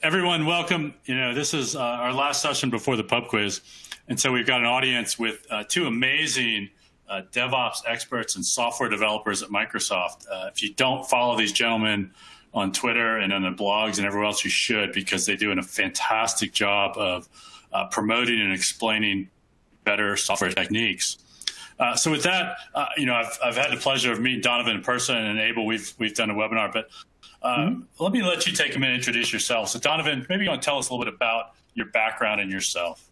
Everyone, welcome. This is our last session before the pub quiz. And so we've got an audience with two amazing DevOps experts and software developers at Microsoft. If you don't follow these gentlemen on Twitter and on their blogs and everywhere else, you should, because they do a fantastic job of promoting and explaining better software techniques. So with that, I've had the pleasure of meeting Donovan in person, and Abel, we've done a webinar, but let me let you take a minute and introduce yourself. So Donovan, maybe you want to tell us a little bit about your background and yourself.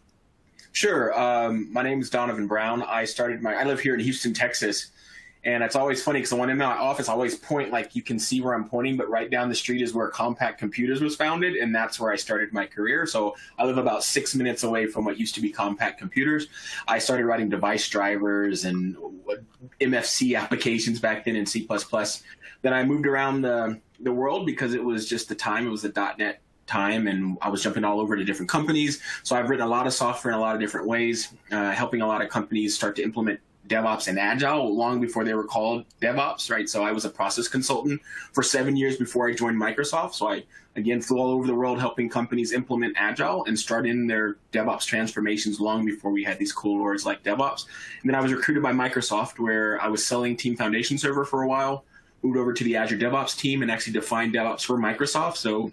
Sure. My name is Donovan Brown. I live here in Houston, Texas. And it's always funny because when I'm in my office, I always point like you can see where I'm pointing, but right down the street is where Compaq Computers was founded, and that's where I started my career. So I live about 6 minutes away from what used to be Compaq Computers. I started writing device drivers and MFC applications back then in C++. Then I moved around the world because it was just the time. It was the .NET time, and I was jumping all over to different companies. So I've written a lot of software in a lot of different ways, helping a lot of companies start to implement DevOps and Agile long before they were called DevOps, right? So I was a process consultant for 7 years before I joined Microsoft. So I, again, flew all over the world helping companies implement Agile and start in their DevOps transformations long before we had these cool words like DevOps. And then I was recruited by Microsoft, where I was selling Team Foundation Server for a while, moved over to the Azure DevOps team and actually defined DevOps for Microsoft. So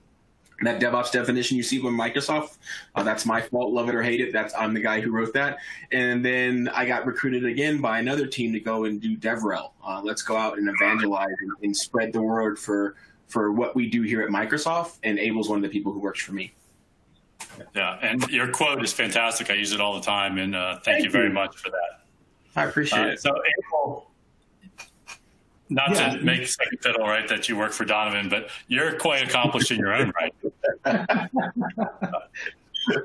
that DevOps definition you see from Microsoft, that's my fault, love it or hate it. I'm the guy who wrote that. And then I got recruited again by another team to go and do DevRel. Let's go out and evangelize and spread the word for what we do here at Microsoft. And Abel's one of the people who works for me. Yeah, and your quote is fantastic. I use it all the time, and thank you very much for that. I appreciate it. So Abel, not to make second fiddle, right, that you work for Donovan, but you're quite accomplished in your own right. I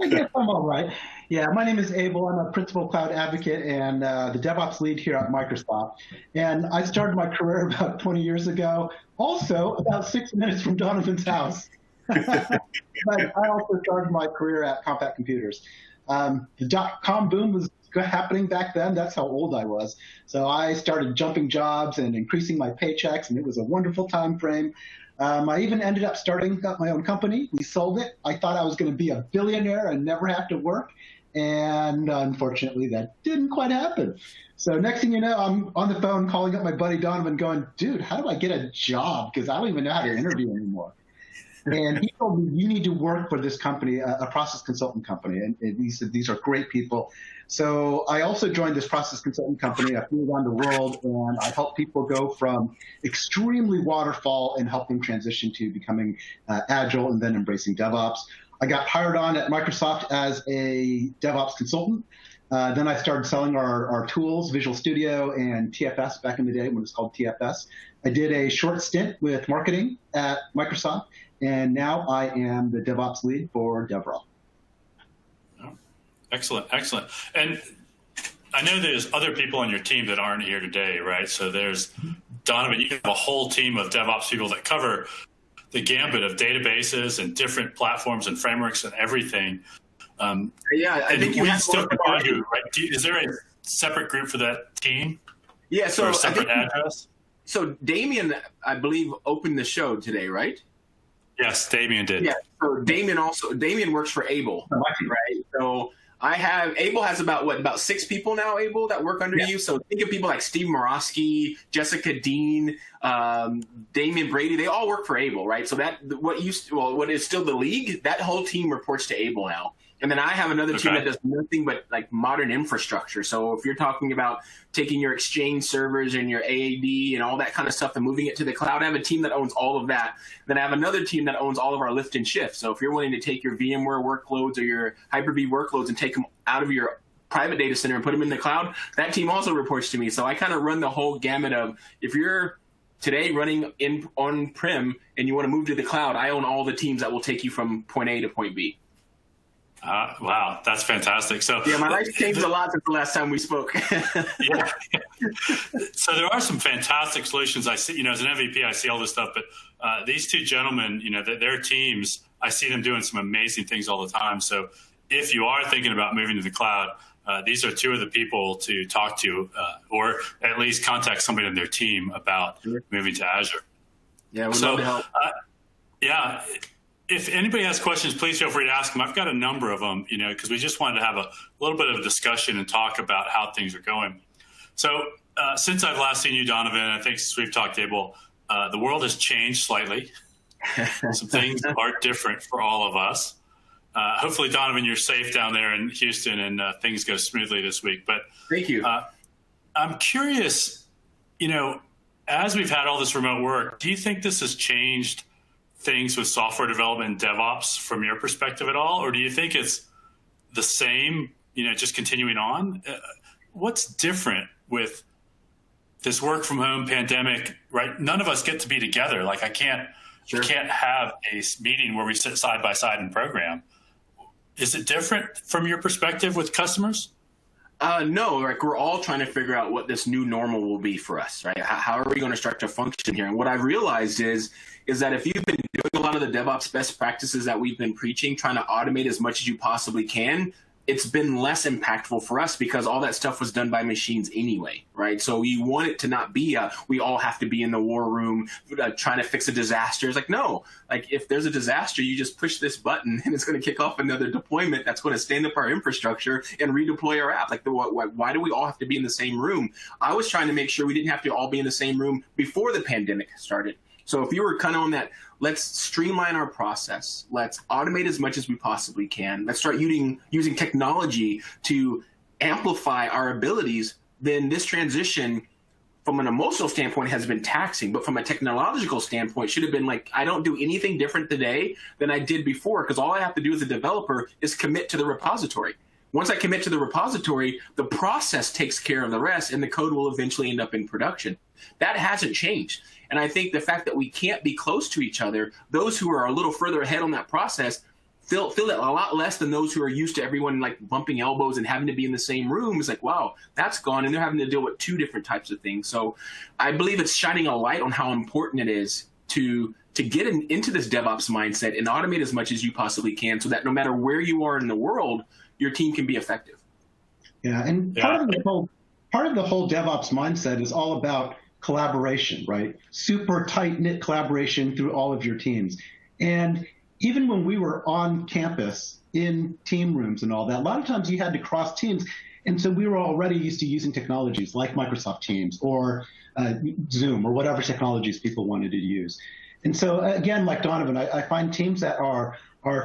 guess I'm all right. Yeah, my name is Abel. I'm a principal cloud advocate and the DevOps lead here at Microsoft. And I started my career about 20 years ago, also about 6 minutes from Donovan's house. But I also started my career at Compaq Computers. The dot-com boom was happening back then. That's how old I was. So I started jumping jobs and increasing my paychecks, and it was a wonderful time frame. I even ended up starting up my own company. We sold it. I thought I was going to be a billionaire and never have to work. And unfortunately, that didn't quite happen. So next thing you know, I'm on the phone calling up my buddy Donovan going, dude, how do I get a job? Because I don't even know how to interview anymore. And he told me, you need to work for this company, a process consultant company. And he said, these are great people. So I also joined this process consultant company. I flew around the world, and I help people go from extremely waterfall and help them transition to becoming agile and then embracing DevOps. I got hired on at Microsoft as a DevOps consultant. Then I started selling our tools, Visual Studio and TFS back in the day when it was called TFS. I did a short stint with marketing at Microsoft, and now I am the DevOps lead for DevRel. Excellent, excellent. And I know there's other people on your team that aren't here today, right? So there's Donovan, you have a whole team of DevOps people that cover the gambit of databases and different platforms and frameworks and everything. Yeah, I think you have still combine you, right? Is there a separate group for that team? Yeah, so or a separate address? So Damien, I believe, opened the show today, right? Yes, Damien did. Yeah, so Damien works for Abel, right? So Abel has about 6 people now, Abel, that work under you. So think of people like Steve Morosky, Jessica Dean, Damian Brady. They all work for Abel, right? So what is still the league, that whole team reports to Abel now. And then I have another team that does nothing but like modern infrastructure. So if you're talking about taking your Exchange servers and your AAD and all that kind of stuff and moving it to the cloud, I have a team that owns all of that. Then I have another team that owns all of our lift and shift. So if you're wanting to take your VMware workloads or your Hyper-V workloads and take them out of your private data center and put them in the cloud, that team also reports to me. So I kind of run the whole gamut of, if you're today running on-prem and you want to move to the cloud, I own all the teams that will take you from point A to point B. Wow, that's fantastic. So yeah, my life changed a lot since the last time we spoke. Yeah. So there are some fantastic solutions. I see, as an MVP, I see all this stuff, but these two gentlemen, their teams, I see them doing some amazing things all the time. So if you are thinking about moving to the cloud, these are two of the people to talk to, or at least contact somebody on their team about moving to Azure. Yeah, we'd love to help. Yeah. if anybody has questions, please feel free to ask them. I've got a number of them, because we just wanted to have a little bit of a discussion and talk about how things are going. So since I've last seen you, Donovan, I think since we've talked, Abel, the world has changed slightly. Some things are different for all of us. Hopefully, Donovan, you're safe down there in Houston and things go smoothly this week. But thank you. I'm curious, as we've had all this remote work, do you think this has changed things with software development and DevOps from your perspective at all? Or do you think it's the same, just continuing on? What's different with this work from home pandemic, right? None of us get to be together. Like I can't have a meeting where we sit side by side and program. Is it different from your perspective with customers? No, like we're all trying to figure out what this new normal will be for us, right? How are we going to start to function here? And what I've realized is that if you've been doing a lot of the DevOps best practices that we've been preaching, trying to automate as much as you possibly can, it's been less impactful for us because all that stuff was done by machines anyway, right? So you want it to not be we all have to be in the war room trying to fix a disaster. It's like, no, like if there's a disaster, you just push this button and it's going to kick off another deployment that's going to stand up our infrastructure and redeploy our app. Like, why do we all have to be in the same room? I was trying to make sure we didn't have to all be in the same room before the pandemic started. So if you were kind of on that, let's streamline our process. Let's automate as much as we possibly can. Let's start using technology to amplify our abilities. Then this transition from an emotional standpoint has been taxing, but from a technological standpoint should have been like, I don't do anything different today than I did before because all I have to do as a developer is commit to the repository. Once I commit to the repository, the process takes care of the rest and the code will eventually end up in production. That hasn't changed. And I think the fact that we can't be close to each other, those who are a little further ahead on that process feel it a lot less than those who are used to everyone like bumping elbows and having to be in the same room. It's like, wow, that's gone. And they're having to deal with two different types of things. So I believe it's shining a light on how important it is to get into this DevOps mindset and automate as much as you possibly can so that no matter where you are in the world, your team can be effective. Yeah, and part of the whole DevOps mindset is all about collaboration, right? Super tight-knit collaboration through all of your teams. And even when we were on campus in team rooms and all that, a lot of times you had to cross teams. And so we were already used to using technologies like Microsoft Teams or Zoom or whatever technologies people wanted to use. And so again, like Donovan, I find teams that are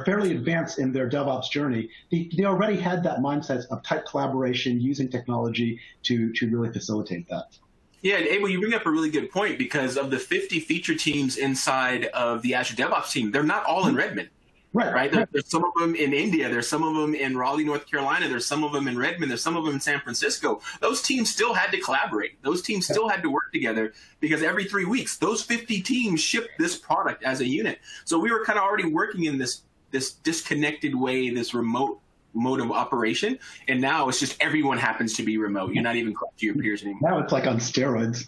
fairly advanced in their DevOps journey, they already had that mindset of tight collaboration using technology to really facilitate that. Yeah, and Abel, you bring up a really good point because of the 50 feature teams inside of the Azure DevOps team, they're not all in Redmond. Right. There's some of them in India. There's some of them in Raleigh, North Carolina. There's some of them in Redmond. There's some of them in San Francisco. Those teams still had to collaborate. Those teams still had to work together because every 3 weeks, those 50 teams shipped this product as a unit. So we were kind of already working in this disconnected way, this remote mode of operation. And now it's just everyone happens to be remote. You're not even close to your peers anymore. Now it's like on steroids.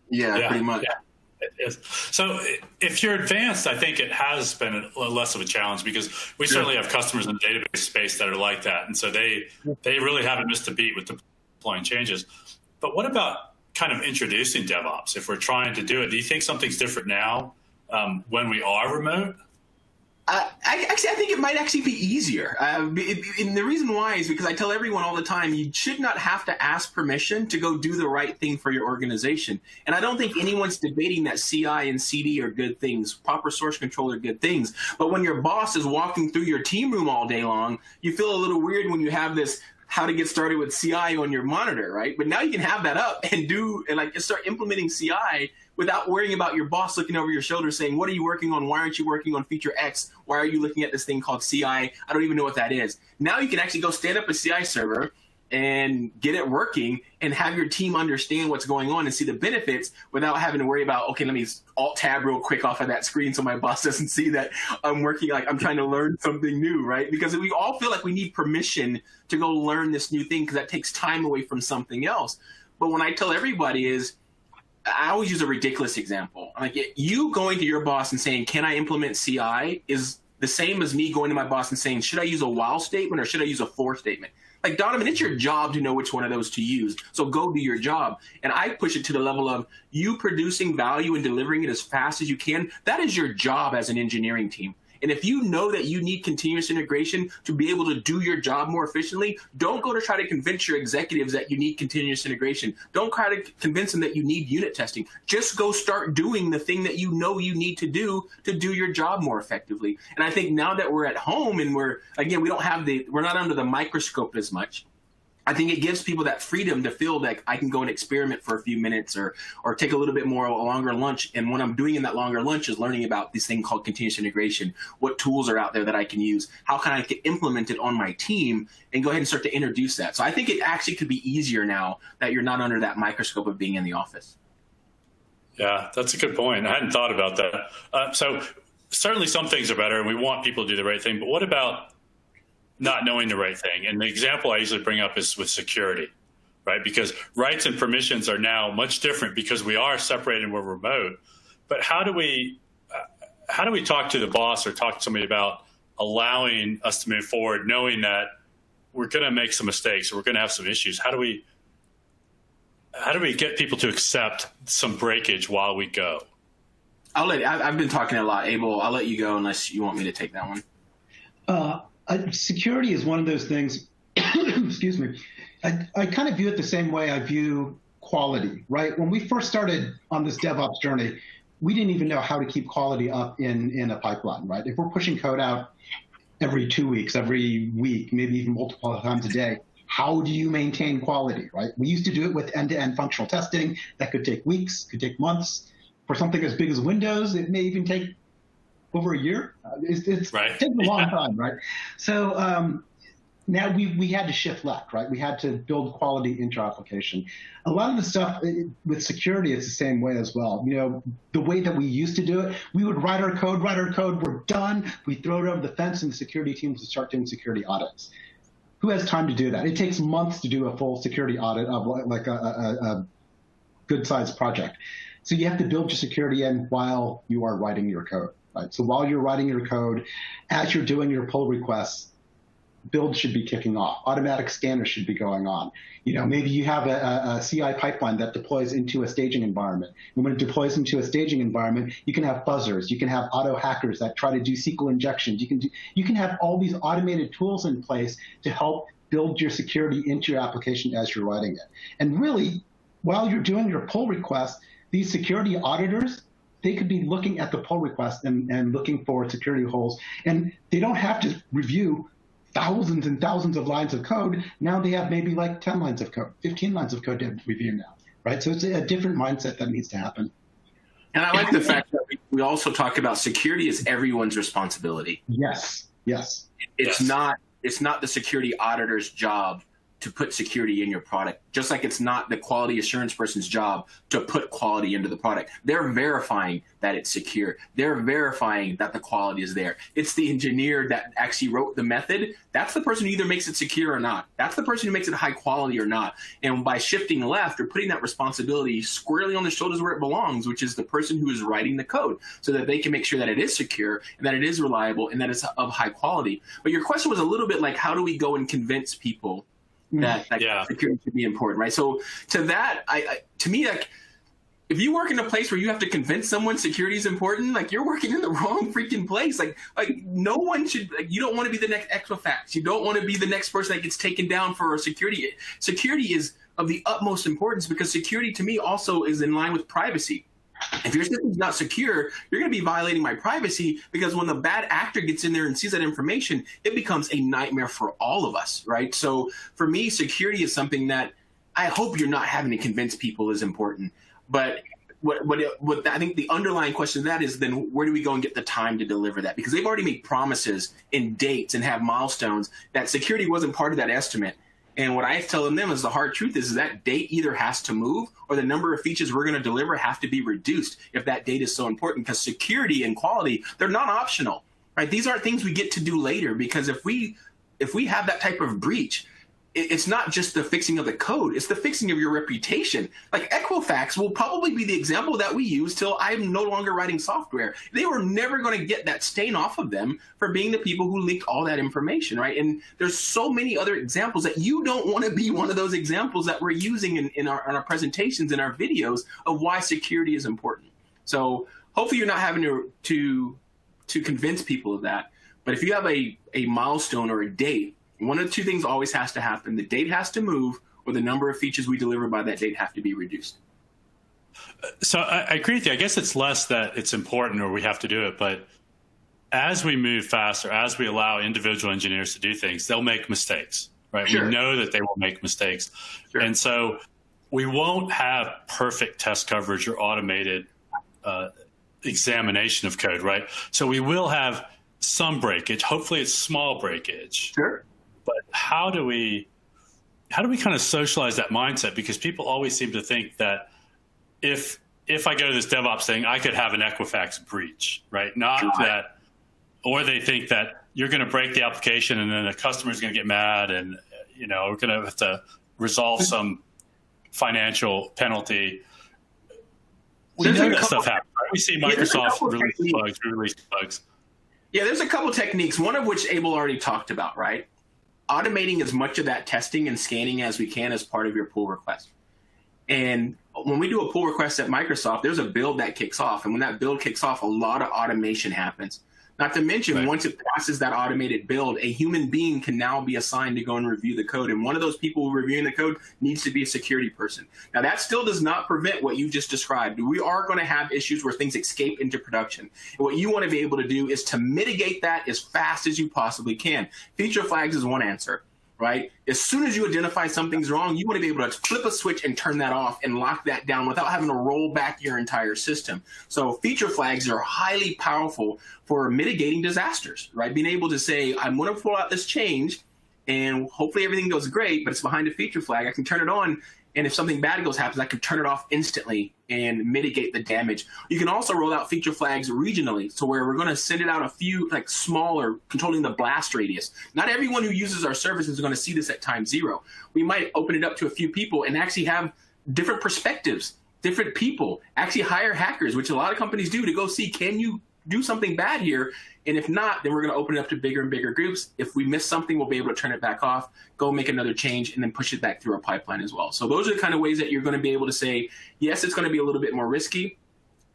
Yeah, pretty much. Yeah. It is. So if you're advanced, I think it has been less of a challenge because we certainly have customers in the database space that are like that. And so they really haven't missed a beat with deploying changes. But what about kind of introducing DevOps? If we're trying to do it, do you think something's different now when we are remote? I think it might actually be easier. And the reason why is because I tell everyone all the time, you should not have to ask permission to go do the right thing for your organization. And I don't think anyone's debating that CI and CD are good things, proper source control are good things. But when your boss is walking through your team room all day long, you feel a little weird when you have this how to get started with CI on your monitor, right? But now you can have that up and start implementing CI without worrying about your boss looking over your shoulder saying, what are you working on? Why aren't you working on feature X? Why are you looking at this thing called CI? I don't even know what that is. Now you can actually go stand up a CI server and get it working and have your team understand what's going on and see the benefits without having to worry about, okay, let me Alt-Tab real quick off of that screen so my boss doesn't see that I'm working, like I'm trying to learn something new, right? Because we all feel like we need permission to go learn this new thing because that takes time away from something else. But when I tell everybody is, I always use a ridiculous example. Like you going to your boss and saying, can I implement CI is the same as me going to my boss and saying, should I use a while statement or should I use a for statement? Like, Donovan, it's your job to know which one of those to use. So go do your job. And I push it to the level of you producing value and delivering it as fast as you can. That is your job as an engineering team. And if you know that you need continuous integration to be able to do your job more efficiently, don't go to try to convince your executives that you need continuous integration. Don't try to convince them that you need unit testing. Just go start doing the thing that you know you need to do your job more effectively. And I think now that we're at home and we're not under the microscope as much, I think it gives people that freedom to feel like I can go and experiment for a few minutes or take a little bit more a longer lunch. And what I'm doing in that longer lunch is learning about this thing called continuous integration. What tools are out there that I can use? How can I get implemented on my team and go ahead and start to introduce that? So I think it actually could be easier now that you're not under that microscope of being in the office. Yeah, that's a good point. I hadn't thought about that. So certainly some things are better and we want people to do the right thing, but what about not knowing the right thing? And the example I usually bring up is with security, right? Because rights and permissions are now much different because we are separated and we're remote. But how do we talk to the boss or talk to somebody about allowing us to move forward, knowing that we're going to make some mistakes or we're going to have some issues? How do we get people to accept some breakage while we go? I've been talking a lot. Abel, I'll let you go unless you want me to take that one. Security is one of those things, excuse me, I kind of view it the same way I view quality, right? When we first started on this DevOps journey, we didn't even know how to keep quality up in a pipeline, right? If we're pushing code out every 2 weeks, every week, maybe even multiple times a day, how do you maintain quality, right? We used to do it with end-to-end functional testing. That could take weeks, could take months. For something as big as Windows, it may even take over a year. It's right. taken a long time, right? So now we had to shift left, right? We had to build quality into our application. A lot of the stuff with security is the same way as well. You know, the way that we used to do it, we would write our code, we're done. We throw it over the fence and the security teams would start doing security audits. Who has time to do that? It takes months to do a full security audit of like a good-sized project. So you have to build your security in while you are writing your code. Right? So while you're writing your code, as you're doing your pull requests, build should be kicking off. Automatic scanners should be going on. You know, maybe you have a CI pipeline that deploys into a staging environment. And when it deploys into a staging environment, you can have buzzers. You can have auto hackers that try to do SQL injections. You can have all these automated tools in place to help build your security into your application as you're writing it. And really, while you're doing your pull request, these security auditors, they could be looking at the pull request and looking for security holes. And they don't have to review thousands and thousands of lines of code. Now they have maybe like 10 lines of code, 15 lines of code to review now, right? So it's a different mindset that needs to happen. And I like the fact that we also talk about security as everyone's responsibility. Yes, yes. It's not the security auditor's job to put security in your product, just like it's not the quality assurance person's job to put quality into the product. They're verifying that it's secure. They're verifying that the quality is there. It's the engineer that actually wrote the method. That's the person who either makes it secure or not. That's the person who makes it high quality or not. And by shifting left or putting that responsibility squarely on the shoulders where it belongs, which is the person who is writing the code, so that they can make sure that it is secure and that it is reliable and that it's of high quality. But your question was a little bit like, how do we go and convince people that security should be important, right? So to that, to me, like, if you work in a place where you have to convince someone security is important, like, you're working in the wrong freaking place. Like no one should. Like, you don't want to be the next Equifax. You don't want to be the next person that gets taken down for security. Security is of the utmost importance because security, to me, also is in line with privacy. If your system's not secure, you're going to be violating my privacy, because when the bad actor gets in there and sees that information, it becomes a nightmare for all of us, right? So for me, security is something that I hope you're not having to convince people is important. But what I think the underlying question of that is, then where do we go and get the time to deliver that? Because they've already made promises and dates and have milestones that security wasn't part of that estimate. And what I tell them is the hard truth is that date either has to move or the number of features we're going to deliver have to be reduced if that date is so important, because security and quality, they're not optional, right? These aren't things we get to do later, because if we have that type of breach, it's not just the fixing of the code, it's the fixing of your reputation. Like, Equifax will probably be the example that we use till I'm no longer writing software. They were never going to get that stain off of them for being the people who leaked all that information, right? And there's so many other examples that you don't want to be one of those examples that we're using in our presentations, in our videos, of why security is important. So hopefully you're not having to to convince people of that. But if you have a milestone or a date, one of the two things always has to happen. The date has to move, or the number of features we deliver by that date have to be reduced. So I agree with you. I guess it's less that it's important or we have to do it, but as we move faster, as we allow individual engineers to do things, they'll make mistakes, right? Sure. We know that they will make mistakes. Sure. And so we won't have perfect test coverage or automated examination of code, right? So we will have some breakage. Hopefully it's small breakage. Sure. But how do we kind of socialize that mindset? Because people always seem to think that if I go to this DevOps thing, I could have an Equifax breach, right? Not that, or they think that you're going to break the application and then the customer's going to get mad and, we're going to have to resolve some financial penalty. We know that stuff happens, right? We see Microsoft release bugs. Yeah, there's a couple techniques, one of which Abel already talked about, right? Automating as much of that testing and scanning as we can as part of your pull request. And when we do a pull request at Microsoft, there's a build that kicks off. And when that build kicks off, a lot of automation happens. Not to mention, once it passes that automated build, a human being can now be assigned to go and review the code. And one of those people reviewing the code needs to be a security person. Now, that still does not prevent what you just described. We are going to have issues where things escape into production. And what you want to be able to do is to mitigate that as fast as you possibly can. Feature flags is one answer, right? As soon as you identify something's wrong, you want to be able to flip a switch and turn that off and lock that down without having to roll back your entire system. So feature flags are highly powerful for mitigating disasters, right? Being able to say, I'm going to pull out this change and hopefully everything goes great, but it's behind a feature flag. I can turn it on, and if something bad happens, I can turn it off instantly and mitigate the damage. You can also roll out feature flags regionally, so where we're going to send it out a few, like smaller, controlling the blast radius. Not everyone who uses our services is going to see this at time zero. We might open it up to a few people and actually have different perspectives, different people, actually hire hackers, which a lot of companies do, to go see, can you do something bad here? And if not, then we're going to open it up to bigger and bigger groups. If we miss something, we'll be able to turn it back off, go make another change, and then push it back through our pipeline as well. So those are the kind of ways that you're going to be able to say, yes, it's going to be a little bit more risky.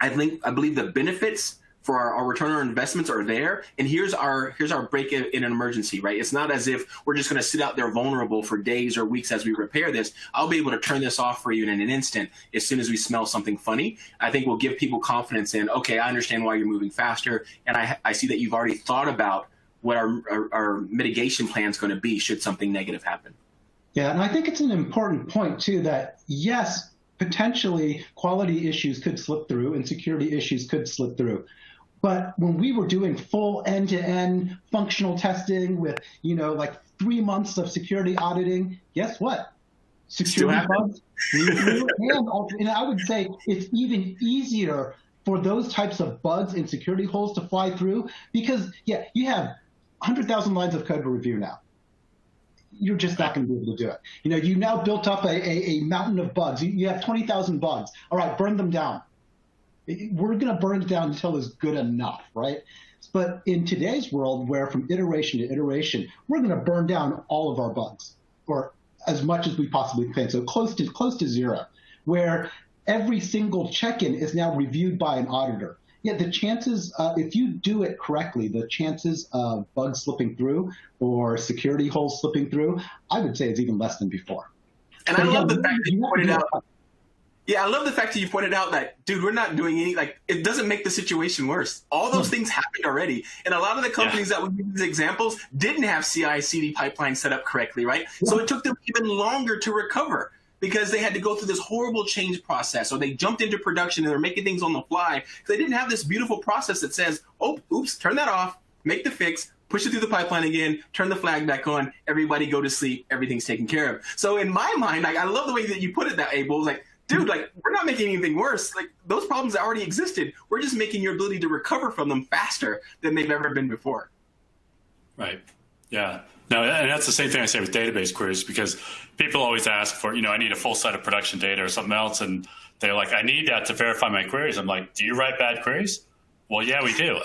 I believe the benefits for our return on investments are there. And here's our break in an emergency, right? It's not as if we're just going to sit out there vulnerable for days or weeks as we repair this. I'll be able to turn this off for you in an instant as soon as we smell something funny. I think we'll give people confidence in, okay, I understand why you're moving faster. And I see that you've already thought about what our mitigation plan is going to be should something negative happen. Yeah, and I think it's an important point, too, that yes, potentially quality issues could slip through and security issues could slip through. But when we were doing full end-to-end functional testing with, like 3 months of security auditing, guess what? Security bugs flew through. And I would say it's even easier for those types of bugs and security holes to fly through because, yeah, you have 100,000 lines of code to review now. You're just not going to be able to do it. You now built up a mountain of bugs. You have 20,000 bugs. All right, burn them down. We're going to burn it down until it's good enough, right? But in today's world, where from iteration to iteration, we're going to burn down all of our bugs, or as much as we possibly can, so close to zero, where every single check-in is now reviewed by an auditor. Yeah, the chances, if you do it correctly, the chances of bugs slipping through or security holes slipping through, I would say it's even less than before. And I love the fact that you pointed out. Yeah, I love the fact that you pointed out that, dude, we're not doing it doesn't make the situation worse. All those things happened already. And a lot of the companies that would use these examples didn't have CI/CD pipelines set up correctly, right? Yeah. So it took them even longer to recover because they had to go through this horrible change process, or they jumped into production and they're making things on the fly. They didn't have this beautiful process that says, oh, oops, turn that off, make the fix, push it through the pipeline again, turn the flag back on, everybody go to sleep, everything's taken care of. So in my mind, I love the way that you put it, that Abel, dude, we're not making anything worse. Those problems already existed. We're just making your ability to recover from them faster than they've ever been before. Right. Yeah. No, and that's the same thing I say with database queries, because people always ask for, I need a full set of production data or something else. And they're like, I need that to verify my queries. I'm like, do you write bad queries? Well, yeah, we do.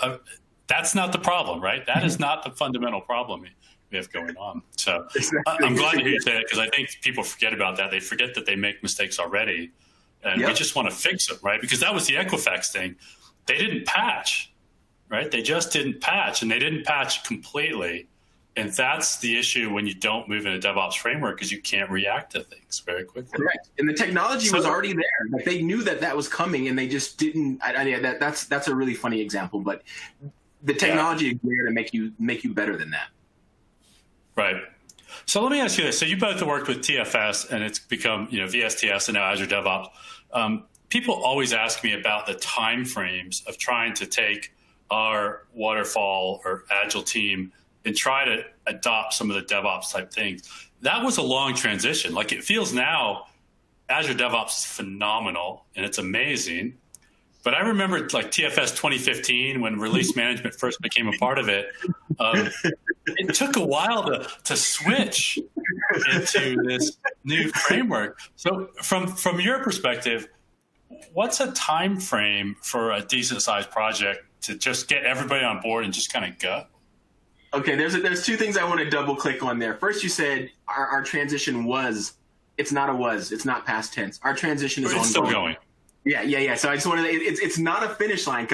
That's not the problem, right? That is not the fundamental problem we have going on. So I'm glad to hear you say that, because I think people forget about that. They forget that they make mistakes already, and we just want to fix them, right? Because that was the Equifax thing. They didn't patch. right? They just didn't patch, and they didn't patch completely. And that's the issue when you don't move in a DevOps framework, because you can't react to things very quickly. Correct. And the technology was already there. Like, they knew that was coming, and they just didn't. That's a really funny example, but the technology is there to make you better than that. Right. So let me ask you this. So you both have worked with TFS, and it's become, VSTS and now Azure DevOps. People always ask me about the time frames of trying to take our waterfall or agile team and try to adopt some of the DevOps type things. That was a long transition. Like, it feels now Azure DevOps is phenomenal and it's amazing. But I remember like TFS 2015 when release management first became a part of it. It took a while to switch into this new framework. So from your perspective, what's a time frame for a decent sized project to just get everybody on board and just kind of go? Okay, there's two things I want to double click on there. First, you said our transition was. It's not past tense. Our transition is ongoing. It's still going. Yeah. So I just wanted to, it's not a finish line,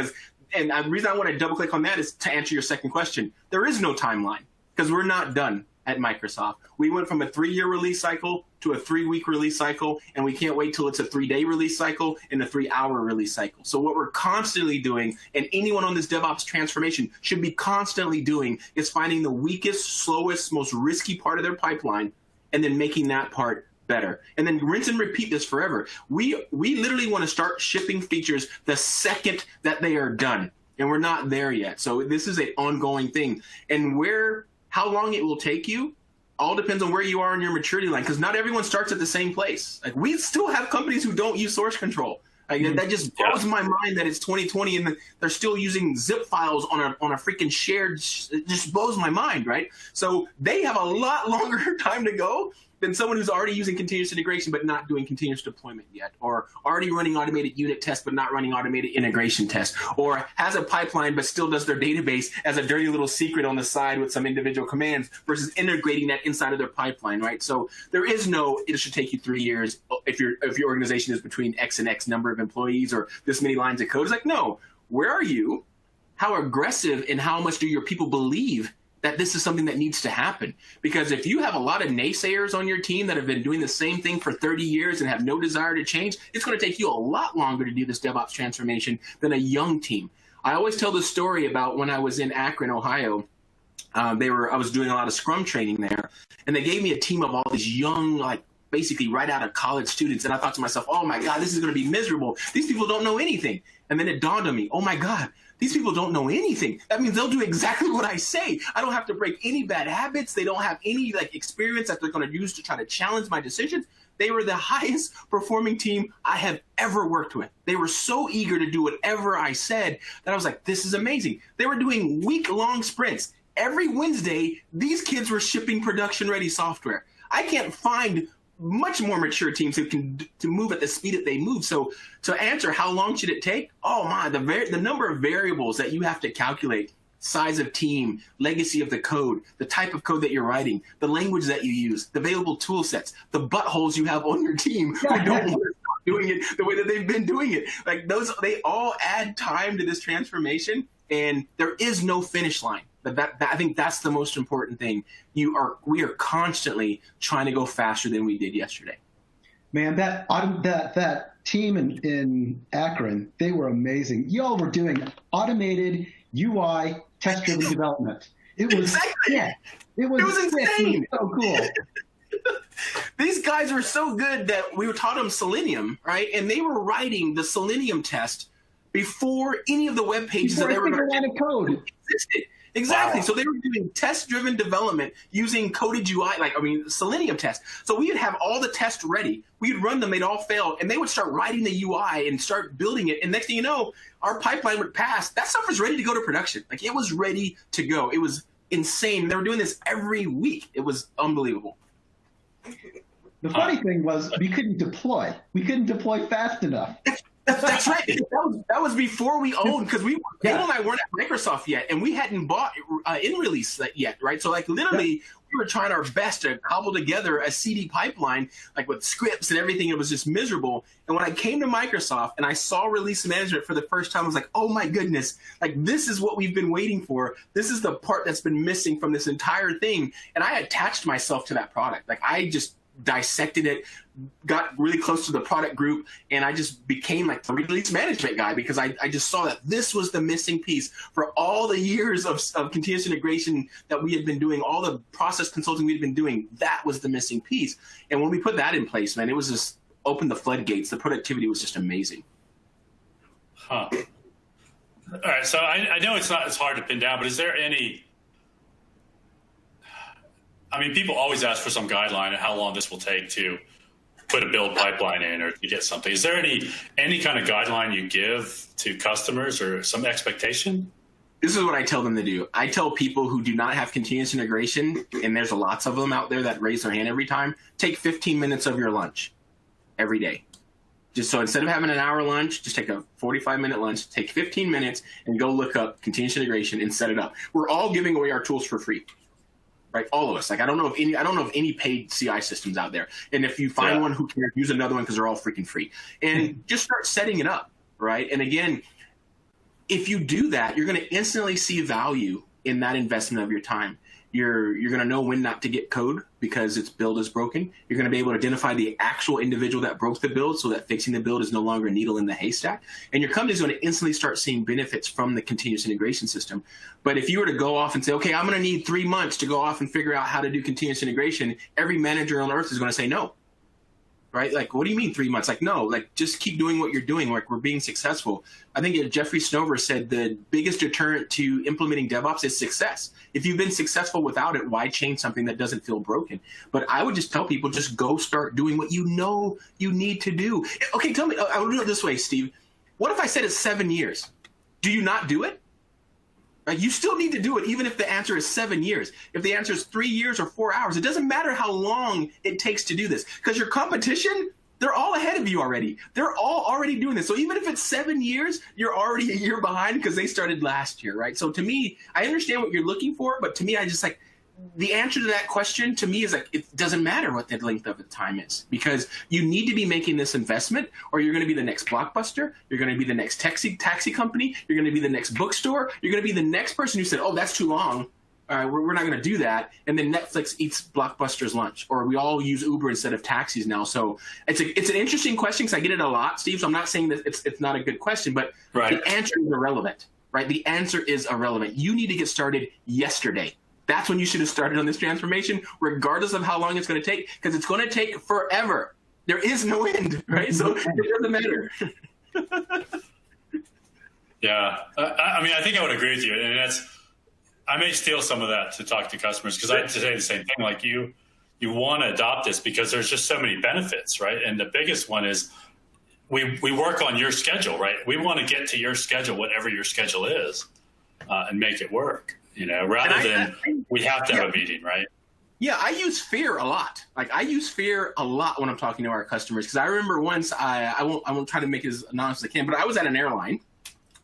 and the reason I want to double click on that is to answer your second question. There is no timeline, because we're not done at Microsoft. We went from a 3-year release cycle to a 3-week release cycle, and we can't wait till it's a 3-day release cycle and a 3-hour release cycle. So what we're constantly doing, and anyone on this DevOps transformation should be constantly doing, is finding the weakest, slowest, most risky part of their pipeline, and then making that part better. And then rinse and repeat this forever. We literally want to start shipping features the second that they are done, and we're not there yet. So this is an ongoing thing. And how long it will take you all depends on where you are in your maturity line, because not everyone starts at the same place. Like, we still have companies who don't use source control. Like, that just blows my mind that it's 2020 and they're still using zip files on a freaking shared. It just blows my mind, right? So they have a lot longer time to go than someone who's already using continuous integration but not doing continuous deployment yet, or already running automated unit tests but not running automated integration tests, or has a pipeline but still does their database as a dirty little secret on the side with some individual commands versus integrating that inside of their pipeline, right? So there is no, it should take you 3 years if your organization is between X and X number of employees or this many lines of code. It's like, no, where are you? How aggressive and how much do your people believe that this is something that needs to happen? Because if you have a lot of naysayers on your team that have been doing the same thing for 30 years and have no desire to change, it's going to take you a lot longer to do this DevOps transformation than a young team. I always tell the story about when I was in Akron, Ohio. I was doing a lot of Scrum training there, and they gave me a team of all these young, like, basically right out of college students. And I thought to myself, oh my God, this is going to be miserable. These people don't know anything. And then it dawned on me, oh my God, these people don't know anything. That means they'll do exactly what I say. I don't have to break any bad habits. They don't have any experience that they're going to use to try to challenge my decisions. They were the highest performing team I have ever worked with. They were so eager to do whatever I said that I was like, this is amazing. They were doing week-long sprints. Every Wednesday, these kids were shipping production-ready software. I can't find much more mature teams who can to move at the speed that they move. So to answer how long should it take? Oh my, the number of variables that you have to calculate, size of team, legacy of the code, the type of code that you're writing, the language that you use, the available tool sets, the buttholes you have on your team who don't want to stop doing it the way that they've been doing it. Like, those, they all add time to this transformation, and there is no finish line. I think that's the most important thing. We are constantly trying to go faster than we did yesterday. Man, that team in Akron, they were amazing. Y'all were doing automated UI test-driven development. It was it was insane. It was so cool. These guys were so good that we taught them Selenium, right? And they were writing the Selenium test before any of the web pages that they were line of code existed. Exactly. Wow. So they were doing test-driven development using coded UI, Selenium tests. So we would have all the tests ready. We'd run them, they'd all fail, and they would start writing the UI and start building it. And next thing you know, our pipeline would pass. That stuff was ready to go to production. Like, it was ready to go. It was insane. They were doing this every week. It was unbelievable. The funny thing was we couldn't deploy. We couldn't deploy fast enough. That's right. That was before we owned, because Abel and I weren't at Microsoft yet, and we hadn't bought in release yet, right? So like literally, we were trying our best to cobble together a CD pipeline, like with scripts and everything. It was just miserable. And when I came to Microsoft and I saw release management for the first time, I was like, oh my goodness, like this is what we've been waiting for. This is the part that's been missing from this entire thing. And I attached myself to that product. Like I just dissected it, got really close to the product group, and I just became like the release management guy, because I just saw that this was the missing piece for all the years of continuous integration that we had been doing, all the process consulting we had been doing. That was the missing piece. And when we put that in place, man, it was just opened the floodgates. The productivity was just amazing. Huh. All right. So I know it's hard to pin down, but is there any, I mean, people always ask for some guideline on how long this will take to put a build pipeline in or to get something. Is there any kind of guideline you give to customers or some expectation? This is what I tell them to do. I tell people who do not have continuous integration, and there's lots of them out there that raise their hand every time, take 15 minutes of your lunch every day. Just so instead of having an hour lunch, just take a 45-minute lunch, take 15 minutes and go look up continuous integration and set it up. We're all giving away our tools for free. Right, all of us. Like I don't know of any paid CI systems out there. And if you find one, who cares? Use another one, because they're all freaking free. And just start setting it up, right? And again, if you do that, you're going to instantly see value in that investment of your time. You're going to know when not to get code because its build is broken. You're going to be able to identify the actual individual that broke the build, so that fixing the build is no longer a needle in the haystack. And your company is going to instantly start seeing benefits from the continuous integration system. But if you were to go off and say, okay, I'm going to need 3 months to go off and figure out how to do continuous integration, every manager on earth is going to say no. Right? Like, what do you mean 3 months? Like, no, like just keep doing what you're doing. Like, we're being successful. I think Jeffrey Snover said the biggest deterrent to implementing DevOps is success. If you've been successful without it, why change something that doesn't feel broken? But I would just tell people, just go start doing what you know you need to do. Okay, tell me, I would do it this way, Steve. What if I said it's 7 years? Do you not do it? Right? You still need to do it, even if the answer is 7 years. If the answer is 3 years or 4 hours, it doesn't matter how long it takes to do this, because your competition, they're all ahead of you already. They're all already doing this. So even if it's 7 years, you're already a year behind because they started last year, right? So to me, I understand what you're looking for, but to me, I just like, the answer to that question to me is like, it doesn't matter what the length of the time is, because you need to be making this investment, or you're going to be the next Blockbuster. You're going to be the next taxi company. You're going to be the next bookstore. You're going to be the next person who said, oh, that's too long. All right, we're not going to do that. And then Netflix eats Blockbuster's lunch, or we all use Uber instead of taxis now. So it's an interesting question, because I get it a lot, Steve. So I'm not saying that it's not a good question, but the answer is irrelevant, right? The answer is irrelevant. You need to get started yesterday. That's when you should have started on this transformation, regardless of how long it's going to take, because it's going to take forever. There is no end, right? So it doesn't matter. Yeah. I mean, I think I would agree with you. And I may steal some of that to talk to customers, because I say the same thing. Like you want to adopt this because there's just so many benefits, right? And the biggest one is we work on your schedule, right? We want to get to your schedule, whatever your schedule is, and make it work. Rather than we have to have a meeting, right? Yeah, I use fear a lot. Like I use fear a lot when I'm talking to our customers, because I remember once I won't try to make it as anonymous as I can, but I was at an airline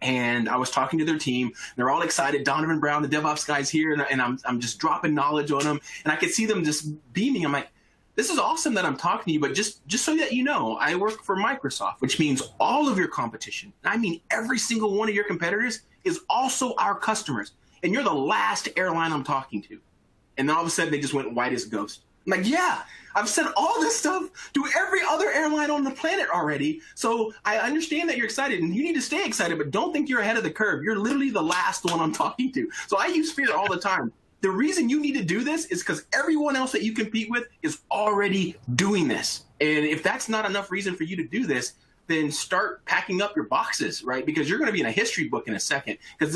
and I was talking to their team. They're all excited. Donovan Brown, the DevOps guy's here, and I'm just dropping knowledge on them, and I could see them just beaming. I'm like, this is awesome that I'm talking to you, but just so that you know, I work for Microsoft, which means all of your competition, I mean every single one of your competitors, is also our customers. And you're the last airline I'm talking to. And then all of a sudden, they just went white as a ghost. I'm like, yeah, I've said all this stuff to every other airline on the planet already. So I understand that you're excited, and you need to stay excited, but don't think you're ahead of the curve. You're literally the last one I'm talking to. So I use fear all the time. The reason you need to do this is because everyone else that you compete with is already doing this. And if that's not enough reason for you to do this, then start packing up your boxes, right? Because you're going to be in a history book in a second, because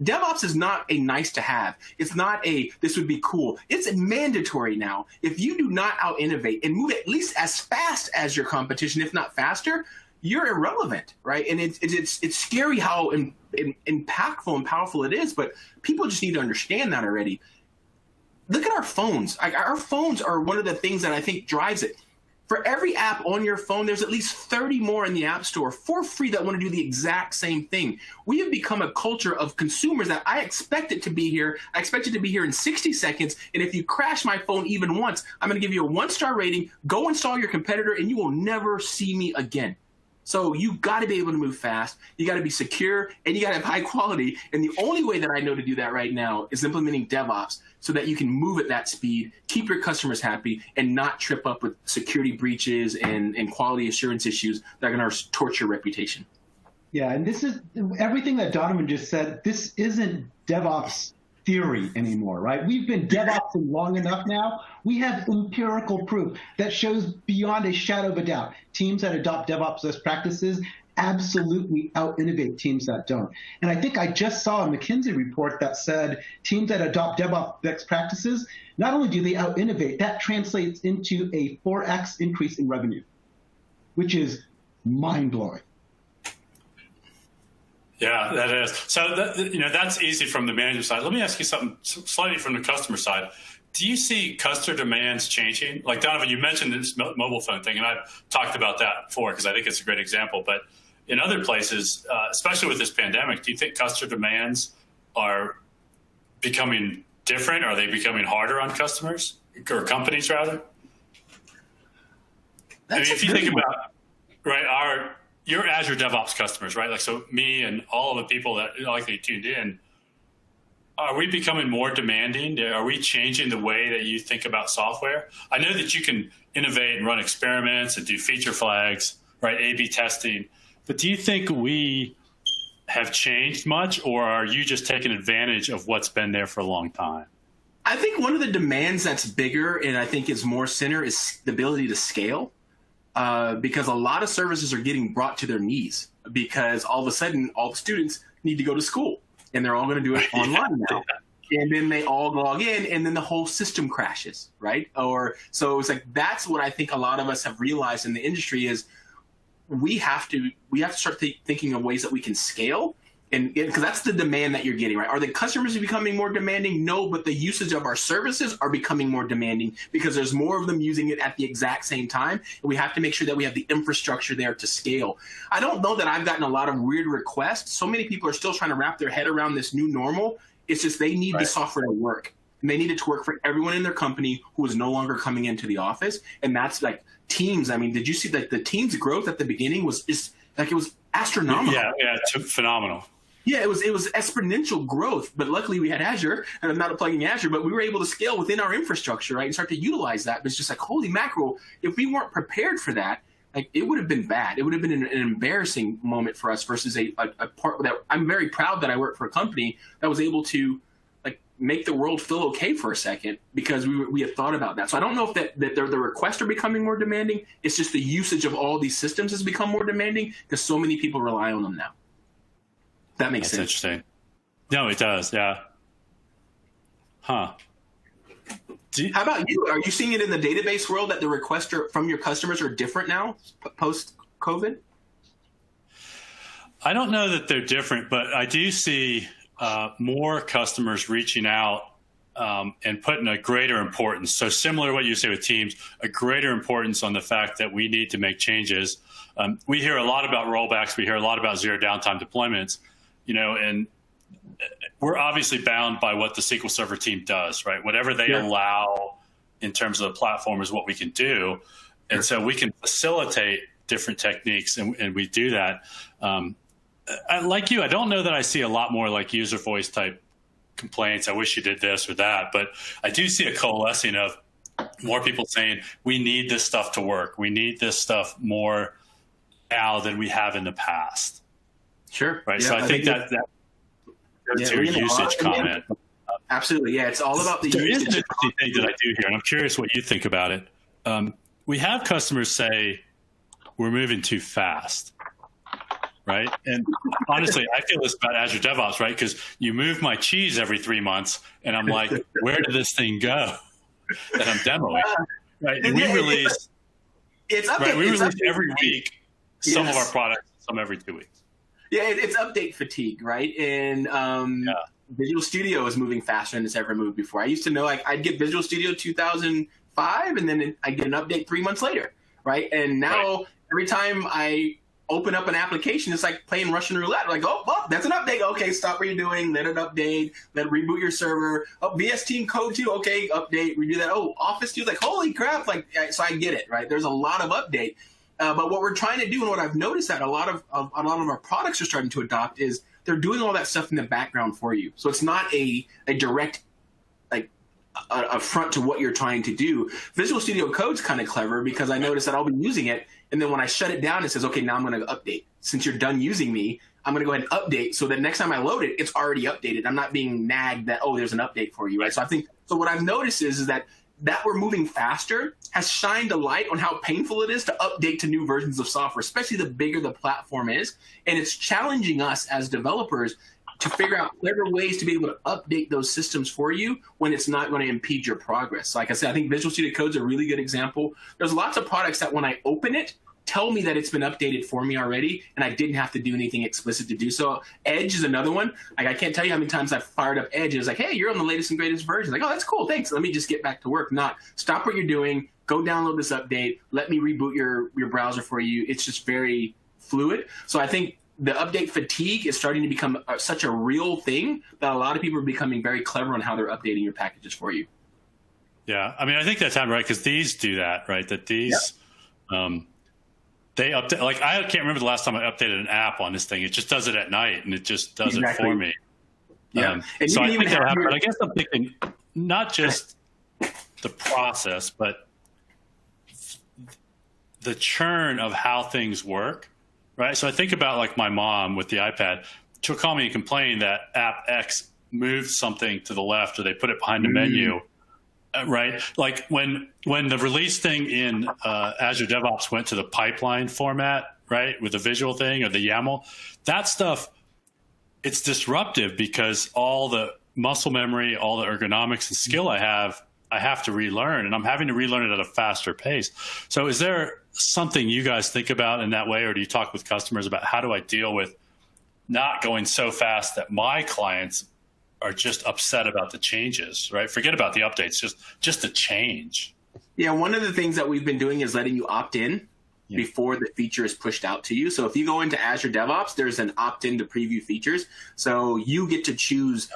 DevOps is not a nice to have. It's not this would be cool. It's mandatory now. If you do not out innovate and move at least as fast as your competition, if not faster, you're irrelevant, right? And it's scary how impactful and powerful it is, but people just need to understand that already. Look at our phones. Like, our phones are one of the things that I think drives it. For every app on your phone, there's at least 30 more in the App Store for free that want to do the exact same thing. We have become a culture of consumers that I expect it to be here. I expect it to be here in 60 seconds. And if you crash my phone even once, I'm going to give you a 1-star rating. Go install your competitor, and you will never see me again. So you got to be able to move fast. You got to be secure, and you got to have high quality. And the only way that I know to do that right now is implementing DevOps so that you can move at that speed, keep your customers happy, and not trip up with security breaches and quality assurance issues that are going to torture your reputation. Yeah, and this is everything that Donovan just said. This isn't DevOps theory anymore, right? We've been DevOpsing long enough now. We have empirical proof that shows beyond a shadow of a doubt. Teams that adopt DevOps best practices absolutely out-innovate teams that don't. And I think I just saw a McKinsey report that said teams that adopt DevOps best practices, not only do they out-innovate, that translates into a 4x increase in revenue, which is mind-blowing. Yeah, that is. So that's easy from the management side. Let me ask you something slightly from the customer side. Do you see customer demands changing? Like Donovan, you mentioned this mobile phone thing, and I've talked about that before because I think it's a great example. But in other places, especially with this pandemic, do you think customer demands are becoming different? Are they becoming harder on customers or companies rather? If you think about your Azure DevOps customers, right? Like, so me and all of the people that likely tuned in, are we becoming more demanding? Are we changing the way that you think about software? I know that you can innovate and run experiments and do feature flags, right? A/B testing. But do you think we have changed much, or are you just taking advantage of what's been there for a long time? I think one of the demands that's bigger and I think is more center is the ability to scale. Because a lot of services are getting brought to their knees because all of a sudden all the students need to go to school and they're all going to do it online now. And then they all log in and then the whole system crashes, right? So it's like that's what I think a lot of us have realized in the industry is we have to start thinking of ways that we can scale. And because that's the demand that you're getting, right? Are the customers becoming more demanding? No, but the usage of our services are becoming more demanding because there's more of them using it at the exact same time. And we have to make sure that we have the infrastructure there to scale. I don't know that I've gotten a lot of weird requests. So many people are still trying to wrap their head around this new normal. It's just they need the software to work. And they need it to work for everyone in their company who is no longer coming into the office. And that's like Teams. I mean, did you see that the Teams growth at the beginning was just like it was astronomical? Yeah, phenomenal. Yeah, it was exponential growth, but luckily we had Azure, and I'm not plugging Azure, but we were able to scale within our infrastructure, right, and start to utilize that. But it's just like, holy mackerel, if we weren't prepared for that, like it would have been bad. It would have been an embarrassing moment for us versus a part that I'm very proud that I work for a company that was able to like make the world feel okay for a second because we had thought about that. So I don't know if that the requests are becoming more demanding. It's just the usage of all these systems has become more demanding because so many people rely on them now. That makes sense. Interesting. No, it does. Yeah. Huh. How about you? Are you seeing it in the database world that the requests from your customers are different now post-COVID? I don't know that they're different, but I do see more customers reaching out and putting a greater importance. So similar to what you say with Teams, a greater importance on the fact that we need to make changes. We hear a lot about rollbacks. We hear a lot about zero downtime deployments. And we're obviously bound by what the SQL Server team does, right? Whatever they allow in terms of the platform is what we can do. And so we can facilitate different techniques, and we do that. Like you, I don't know that I see a lot more like user voice type complaints. I wish you did this or that. But I do see a coalescing of more people saying, we need this stuff to work. We need this stuff more now than we have in the past. Sure. Right. Yeah, so I think that goes to your usage comment. Absolutely. Yeah. It's all about the there usage. There is an interesting thing that I do here, and I'm curious what you think about it. We have customers say we're moving too fast. Right. And honestly, I feel this about Azure DevOps, right? Because you move my cheese every 3 months, and I'm like, where did this thing go that I'm demoing? Right. And we release every week some of our products, some every 2 weeks. Yeah, it's update fatigue, right? And Visual Studio is moving faster than it's ever moved before. I used to know, like, I'd get Visual Studio 2005, and then I'd get an update 3 months later, right? And now every time I open up an application, it's like playing Russian roulette. Like, oh, that's an update. Okay, stop what you're doing. Let it update. Let it reboot your server. Oh, VS Team Code 2. Okay, update. Redo that. Oh, Office 2. Like, holy crap. Like, so I get it, right? There's a lot of update. But what we're trying to do, and what I've noticed that a lot of our products are starting to adopt, is they're doing all that stuff in the background for you. So it's not a direct a front to what you're trying to do. Visual Studio Code's kind of clever because I notice that I'll be using it, and then when I shut it down, it says, okay, now I'm going to update. Since you're done using me, I'm going to go ahead and update so that next time I load it, it's already updated. I'm not being nagged that, oh, there's an update for you, right? So I think, so what I've noticed is that we're moving faster has shined a light on how painful it is to update to new versions of software, especially the bigger the platform is. And it's challenging us as developers to figure out clever ways to be able to update those systems for you when it's not going to impede your progress. Like I said, I think Visual Studio Code's a really good example. There's lots of products that when I open it, tell me that it's been updated for me already, and I didn't have to do anything explicit to do so. Edge is another one. Like, I can't tell you how many times I've fired up Edge. It's like, hey, you're on the latest and greatest version. Like, oh, that's cool. Thanks. Let me just get back to work. Not stop what you're doing. Go download this update. Let me reboot your browser for you. It's just very fluid. So I think the update fatigue is starting to become such a real thing that a lot of people are becoming very clever on how they're updating your packages for you. Yeah, I mean, I think that's right, because these do that, right? That these, they update. Like, I can't remember the last time I updated an app on this thing. It just does it at night, and it just does it for me. Yeah, and so I think that'll happen. But I guess I'm thinking not just the process, but the churn of how things work. Right. So I think about like my mom with the iPad. She'll call me and complain that app X moved something to the left or they put it behind the menu. Right. Like when the release thing in Azure DevOps went to the pipeline format, right, with the visual thing or the YAML, that stuff, it's disruptive because all the muscle memory, all the ergonomics and skill I have to relearn, and I'm having to relearn it at a faster pace. So is there something you guys think about in that way, or do you talk with customers about how do I deal with not going so fast that my clients are just upset about the changes, right? Forget about the updates, just the change. Yeah, one of the things that we've been doing is letting you opt in before the feature is pushed out to you. So if you go into Azure DevOps, there's an opt-in to preview features. So you get to choose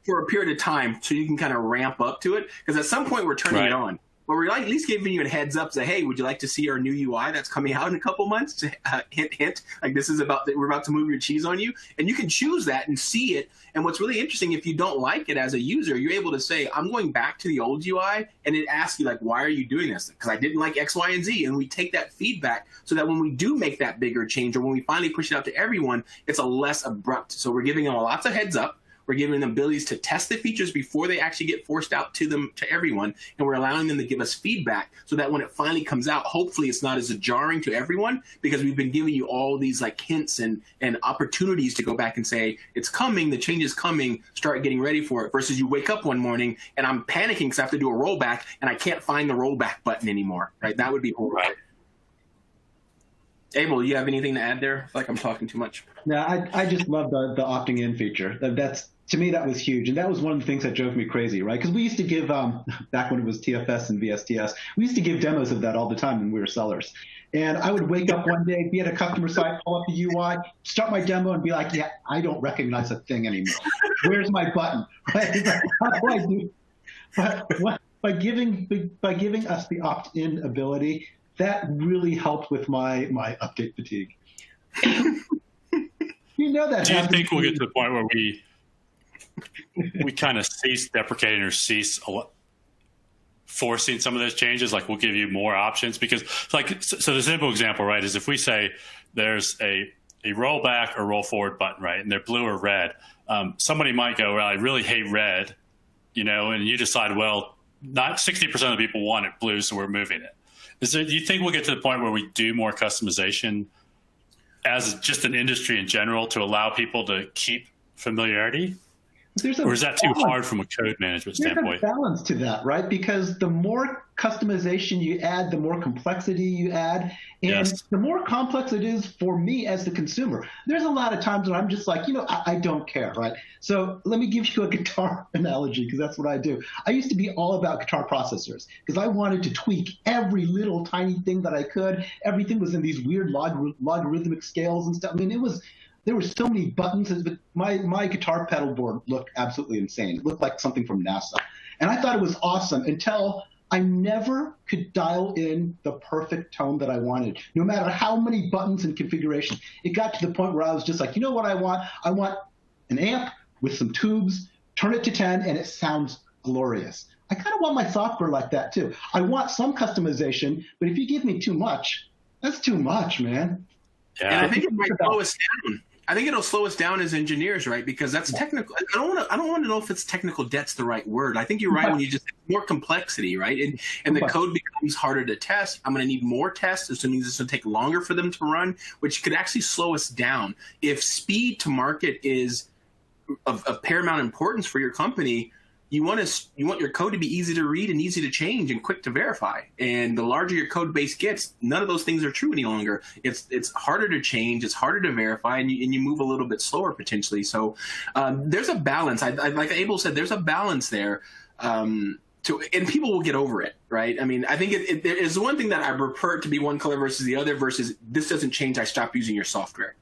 for a period of time so you can kind of ramp up to it. Because at some point we're turning it on. But we're at least giving you a heads up, say, hey, would you like to see our new UI that's coming out in a couple months? Hint, hint. Like, this is we're about to move your cheese on you. And you can choose that and see it. And what's really interesting, if you don't like it as a user, you're able to say, I'm going back to the old UI. And it asks you, like, why are you doing this? Because I didn't like X, Y, and Z. And we take that feedback so that when we do make that bigger change, or when we finally push it out to everyone, it's a less abrupt. So we're giving them lots of heads up. We're giving them abilities to test the features before they actually get forced out to everyone. And we're allowing them to give us feedback so that when it finally comes out, hopefully it's not as jarring to everyone, because we've been giving you all these like hints and opportunities to go back and say, it's coming, the change is coming, start getting ready for it, versus you wake up one morning and I'm panicking because I have to do a rollback and I can't find the rollback button anymore, right? That would be horrible. Right. Abel, do you have anything to add there? I feel like I'm talking too much. Yeah, I just love the opting in feature. That's, to me, that was huge. And that was one of the things that drove me crazy, right? Because we used to give, back when it was TFS and VSTS, we used to give demos of that all the time when we were sellers. And I would wake up one day, be at a customer site, pull up the UI, start my demo and be like, yeah, I don't recognize a thing anymore. Where's my button? Right? How do I do? But by giving us the opt-in ability, that really helped with my update fatigue. You know that. Do you think we'll get to the point where we kind of cease deprecating or cease forcing some of those changes? Like, we'll give you more options because, like, so the simple example, right, is if we say there's a rollback or roll forward button, right, and they're blue or red, somebody might go, well, I really hate red, and you decide, well, not 60% of the people want it blue, so we're moving it. Do you think we'll get to the point where we do more customization as just an industry in general to allow people to keep familiarity? Or is that too hard from a code management standpoint? There's a balance to that, right? Because the more customization you add, the more complexity you add, and the more complex it is for me as the consumer. There's a lot of times when I'm just like, I don't care, right? So let me give you a guitar analogy, because that's what I do. I used to be all about guitar processors because I wanted to tweak every little tiny thing that I could. Everything was in these weird logarithmic scales and stuff. I mean, there were so many buttons, but my guitar pedal board looked absolutely insane. It looked like something from NASA. And I thought it was awesome until I never could dial in the perfect tone that I wanted, no matter how many buttons and configuration. It got to the point where I was just like, you know what I want? I want an amp with some tubes, turn it to 10, and it sounds glorious. I kind of want my software like that too. I want some customization, but if you give me too much, that's too much, man. Yeah. And I think it might slow us down. I think it'll slow us down as engineers, right? Because that's technical. I don't want to know if it's technical debt's the right word. I think you're right when you just more complexity, right? And the code becomes harder to test. I'm going to need more tests, which means it's going to take longer for them to run, which could actually slow us down. If speed to market is of paramount importance for your company, you want your code to be easy to read and easy to change and quick to verify. And the larger your code base gets, none of those things are true any longer. It's harder to change, it's harder to verify, and you move a little bit slower potentially. So there's a balance. Like Abel said, there's a balance there. And people will get over it, right? I mean, I think there is one thing that I prefer it to be one color versus the other versus this doesn't change, I stop using your software,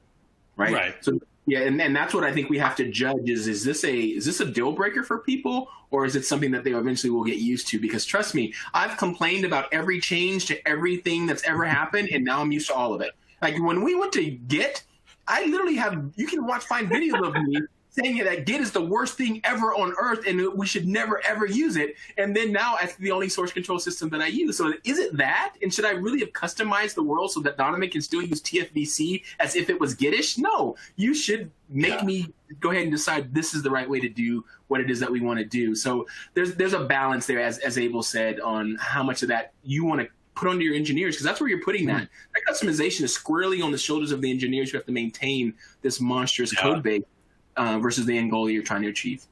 right? Right. So yeah, and that's what I think we have to judge is this a deal breaker for people, or is it something that they eventually will get used to? Because trust me, I've complained about every change to everything that's ever happened, and now I'm used to all of it. Like when we went to Git, I literally you can find videos of me saying that Git is the worst thing ever on earth and we should never, ever use it. And then now it's the only source control system that I use. So is it that? And should I really have customized the world so that Donovan can still use TFVC as if it was Gitish? No, you should make me go ahead and decide this is the right way to do what it is that we want to do. So there's a balance there, as Abel said, on how much of that you want to put onto your engineers, because that's where you're putting that. That customization is squarely on the shoulders of the engineers who have to maintain this monstrous code base. Versus the end goal you're trying to achieve.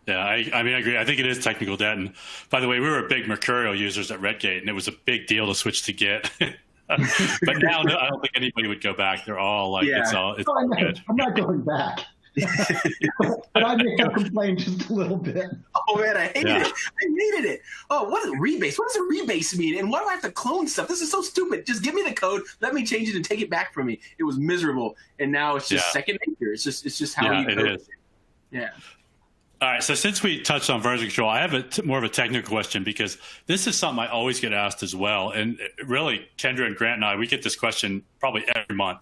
Yeah, I mean, I agree. I think it is technical debt. And by the way, we were big Mercurial users at Redgate, and it was a big deal to switch to Git. But now I don't think anybody would go back. They're all like, it's all good. I'm not going back. But I may have complained just a little bit. Oh man, I hated it. I hated it. Oh, what is rebase? What does a rebase mean? And why do I have to clone stuff? This is so stupid. Just give me the code, let me change it, and take it back from me. It was miserable, and now it's just second nature. It's just how you code it. Yeah. All right. So since we touched on version control, I have more of a technical question, because this is something I always get asked as well. And really, Kendra and Grant and I, we get this question probably every month.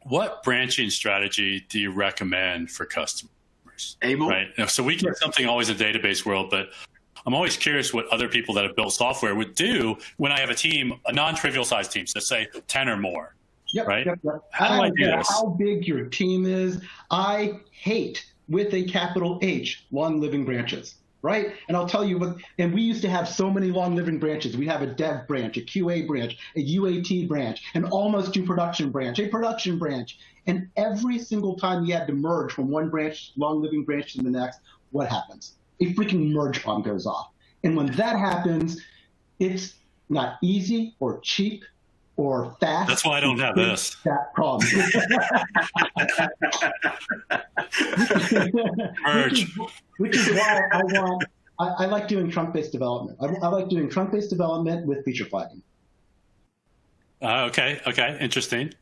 What branching strategy do you recommend for customers? Abel? Right. So we get something always in the database world, but I'm always curious what other people that have built software would do when I have a team, a non-trivial size team, so say 10 or more. Yep, right? Yep. How do I do this? How big your team is. I hate, with a capital H, long living branches. Right? And I'll tell you what, and we used to have so many long living branches. We'd have a dev branch, a QA branch, a UAT branch, an almost due production branch, a production branch. And every single time you had to merge from one branch, long living branch to the next, what happens? A freaking merge bomb goes off. And when that happens, it's not easy or cheap or fast. That's why I don't have this. That problem. Merge. Which is why I like doing trunk-based development. I like doing trunk-based development with feature flagging. Okay. Interesting.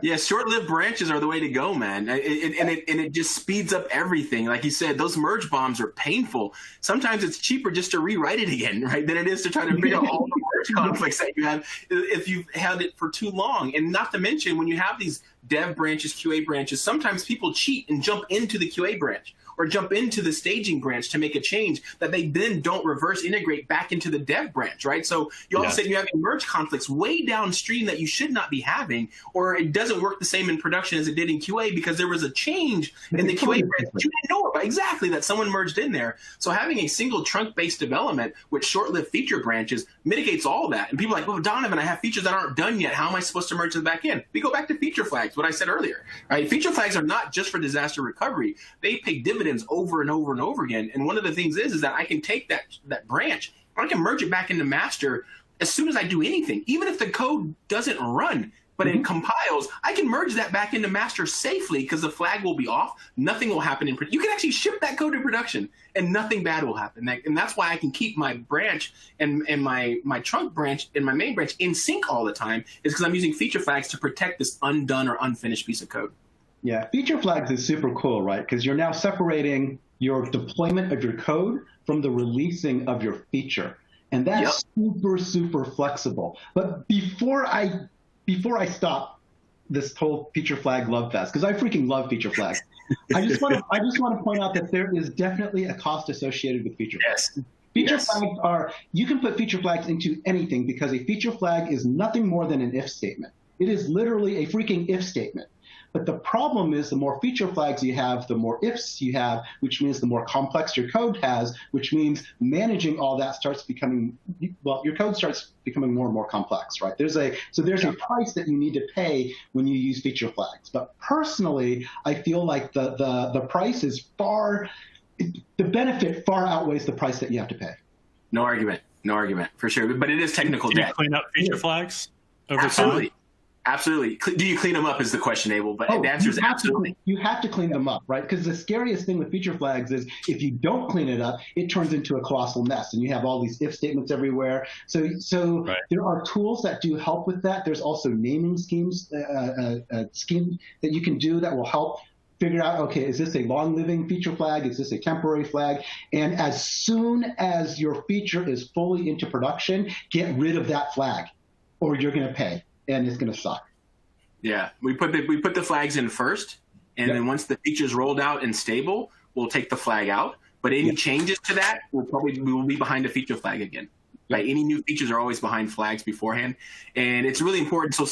Yeah, short-lived branches are the way to go, man. And it just speeds up everything. Like you said, those merge bombs are painful. Sometimes it's cheaper just to rewrite it again, right, than it is to try to figure out all the merge conflicts that you have if you've had it for too long. And not to mention, when you have these dev branches, QA branches, sometimes people cheat and jump into the QA branch or jump into the staging branch to make a change that they then don't reverse integrate back into the dev branch, right? So you all of a sudden you have merge conflicts way downstream that you should not be having, or it doesn't work the same in production as it did in QA because there was a change in the QA branch that you didn't know about. Exactly, that someone merged in there. So having a single trunk-based development with short-lived feature branches mitigates all that. And people are like, well, Donovan, I have features that aren't done yet. How am I supposed to merge them back in? We go back to feature flag. flags, what I said earlier, right? Feature flags are not just for disaster recovery. They pay dividends over and over and over again. And one of the things is that I can take that branch, I can merge it back into master as soon as I do anything, even if the code doesn't run, but it compiles, I can merge that back into master safely because the flag will be off. Nothing will happen in production. You can actually ship that code to production and nothing bad will happen. And that's why I can keep my branch and my trunk branch and my main branch in sync all the time, is because I'm using feature flags to protect this undone or unfinished piece of code. Yeah, feature flags is super cool, right? Because you're now separating your deployment of your code from the releasing of your feature. And that's super, super flexible. But before I stop this whole feature flag love fest, because I freaking love feature flags, I just want to point out that there is definitely a cost associated with feature flags. Feature flags are, you can put feature flags into anything because a feature flag is nothing more than an if statement. It is literally a freaking if statement. But the problem is the more feature flags you have, the more ifs you have, which means the more complex your code has, which means managing all that starts becoming, well, your code starts becoming more and more complex, right? There's a price that you need to pay when you use feature flags. But personally, I feel like the price is the benefit far outweighs the price that you have to pay. No argument, for sure. But it is technical debt. Can you clean up feature flags over Absolutely. time? Absolutely. Do you clean them up is the question, Abel, but the answer is absolutely. You have to clean them up, right? Because the scariest thing with feature flags is if you don't clean it up, it turns into a colossal mess and you have all these if statements everywhere. So there are tools that do help with that. There's also naming schemes, scheme that you can do that will help figure out, okay, is this a long-living feature flag? Is this a temporary flag? And as soon as your feature is fully into production, get rid of that flag or you're going to pay. And it's going to suck. Yeah, we put the flags in first, and then once the feature's rolled out and stable, we'll take the flag out. But any changes to that, we will be behind a feature flag again. Right? Any new features are always behind flags beforehand, and it's really important. So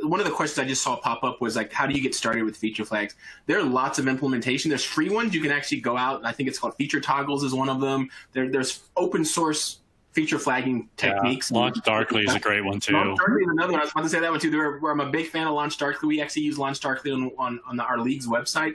one of the questions I just saw pop up was like, how do you get started with feature flags? There are lots of implementation. There's free ones you can actually go out. I think it's called Feature Toggles is one of them. There's open source feature flagging techniques. Launch Darkly is a great one too. Launch Darkly is another one. I was about to say that one too. I'm a big fan of Launch Darkly. We actually use Launch Darkly on our league's website.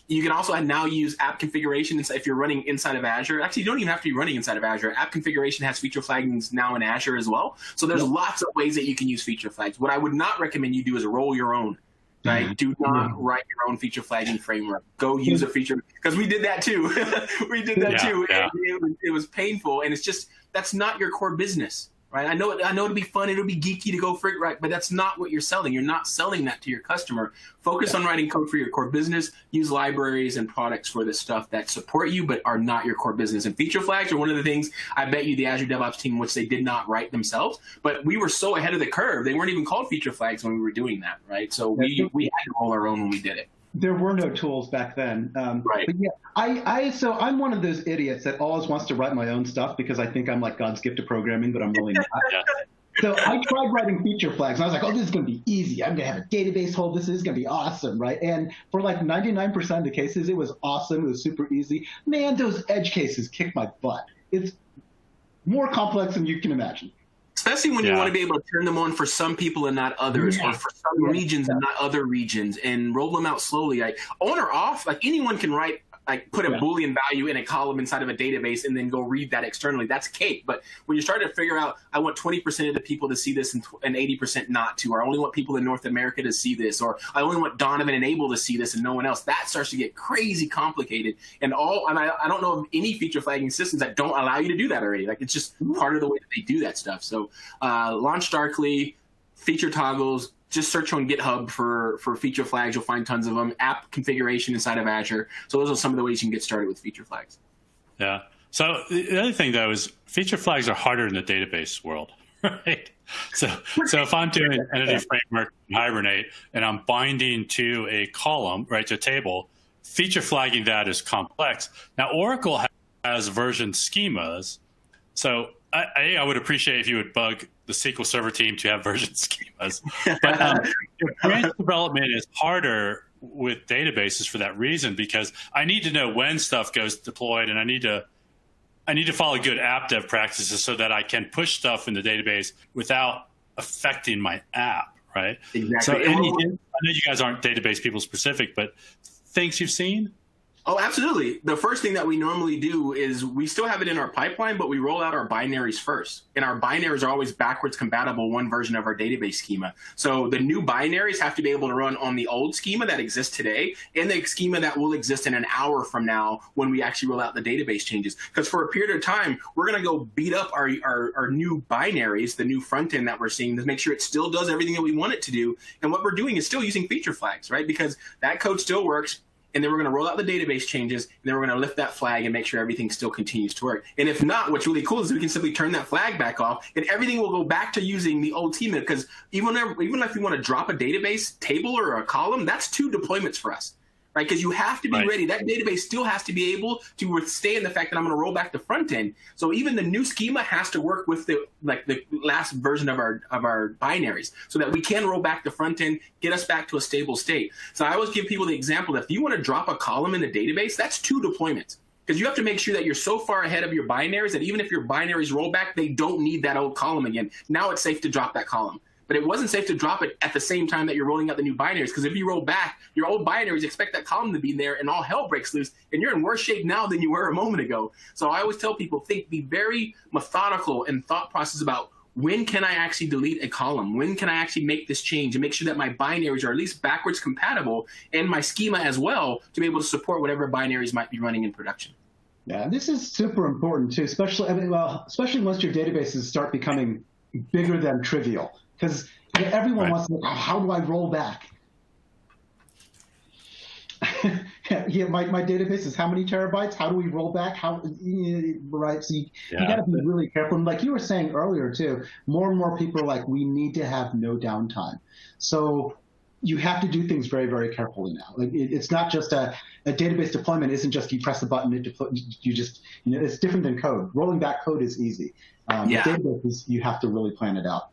You can also now use app configuration if you're running inside of Azure. Actually, you don't even have to be running inside of Azure. App configuration has feature flaggings now in Azure as well. So there's lots of ways that you can use feature flags. What I would not recommend you do is roll your own. Right? Do not write your own feature flagging framework. Go use a feature, because we did that too. We did that too. Yeah. It was painful, and it's just, that's not your core business, right? I know it'll be fun, it'll be geeky to go for it, right? But that's not what you're selling. You're not selling that to your customer. Focus on writing code for your core business. Use libraries and products for the stuff that support you but are not your core business. And feature flags are one of the things I bet you the Azure DevOps team, which they did not write themselves, but we were so ahead of the curve. They weren't even called feature flags when we were doing that, right? So we had to roll our own when we did it. There were no tools back then. Right. But yeah, so I'm one of those idiots that always wants to write my own stuff because I think I'm like God's gift to programming, but I'm really not. So I tried writing feature flags, and I was like, oh, this is going to be easy. I'm going to have a database hold. This is going to be awesome, right? And for like 99% of the cases, it was awesome. It was super easy. Man, those edge cases kicked my butt. It's more complex than you can imagine. Especially when you want to be able to turn them on for some people and not others, or for some regions and not other regions, and roll them out slowly. Like on or off, like anyone can write, like put a Boolean value in a column inside of a database and then go read that externally. That's cake. But when you start to figure out, I want 20% of the people to see this and 80% not to, or I only want people in North America to see this, or I only want Donovan and Abel to see this and no one else, that starts to get crazy complicated. And I don't know of any feature flagging systems that don't allow you to do that already. Like it's just part of the way that they do that stuff. So Launch Darkly, feature toggles, just search on GitHub for feature flags. You'll find tons of them. App configuration inside of Azure. So those are some of the ways you can get started with feature flags. Yeah. So the other thing, though, is feature flags are harder in the database world, right? So if I'm doing an entity framework in Hibernate and I'm binding to a column, right, to a table, feature flagging that is complex. Now, Oracle has version schemas. So I would appreciate if you would bug the SQL Server team to have version schemas. But branch development is harder with databases for that reason, because I need to know when stuff goes deployed, and I need to follow good app dev practices so that I can push stuff in the database without affecting my app, right? Exactly. So I know you guys aren't database people specific, but things you've seen? Oh, absolutely. The first thing that we normally do is we still have it in our pipeline, but we roll out our binaries first. And our binaries are always backwards compatible, one version of our database schema. So the new binaries have to be able to run on the old schema that exists today and the schema that will exist in an hour from now when we actually roll out the database changes. Because for a period of time, we're going to go beat up our new binaries, the new front end that we're seeing, to make sure it still does everything that we want it to do. And what we're doing is still using feature flags, right? Because that code still works. And then we're going to roll out the database changes, and then we're going to lift that flag and make sure everything still continues to work. And if not, what's really cool is we can simply turn that flag back off, and everything will go back to using the old schema. Because even if we want to drop a database table or a column, that's 2 deployments for us, right? Because you have to be ready. That database still has to be able to withstand the fact that I'm going to roll back the front end. So even the new schema has to work with the last version of our binaries, so that we can roll back the front end, get us back to a stable state. So I always give people the example that if you want to drop a column in the database, that's 2 deployments. Because you have to make sure that you're so far ahead of your binaries that even if your binaries roll back, they don't need that old column again. Now it's safe to drop that column. But it wasn't safe to drop it at the same time that you're rolling out the new binaries, because if you roll back, your old binaries expect that column to be there and all hell breaks loose, and you're in worse shape now than you were a moment ago. So I always tell people, be very methodical and thought process about when can I actually delete a column? When can I actually make this change and make sure that my binaries are at least backwards compatible and my schema as well to be able to support whatever binaries might be running in production. Yeah, this is super important too, especially once your databases start becoming bigger than trivial. Because everyone wants to know, how do I roll back? Yeah, my database is how many terabytes? How do we roll back? Right? So you got to be really careful. And like you were saying earlier too, more and more people are like, we need to have no downtime. So you have to do things very, very carefully now. Like it's not just a database deployment. Isn't just you press the button, it's different than code. Rolling back code is easy. Databases, you have to really plan it out.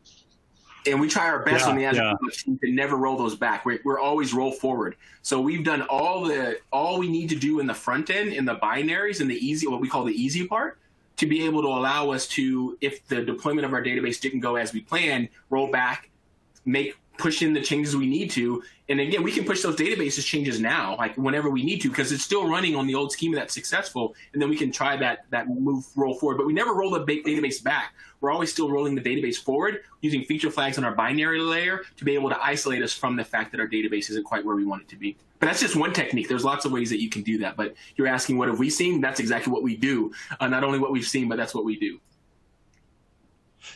And we try our best on the Azure team to never roll those back. We're always roll forward. So we've done all we need to do in the front end, in the binaries, and what we call the easy part, to be able to allow us to, if the deployment of our database didn't go as we planned, roll back, push in the changes we need to. And again, we can push those databases changes now, like whenever we need to, because it's still running on the old schema that's successful. And then we can try that roll forward. But we never roll the database back. We're always still rolling the database forward using feature flags on our binary layer to be able to isolate us from the fact that our database isn't quite where we want it to be. But that's just one technique. There's lots of ways that you can do that. But you're asking, what have we seen? That's exactly what we do. Not only what we've seen, but that's what we do.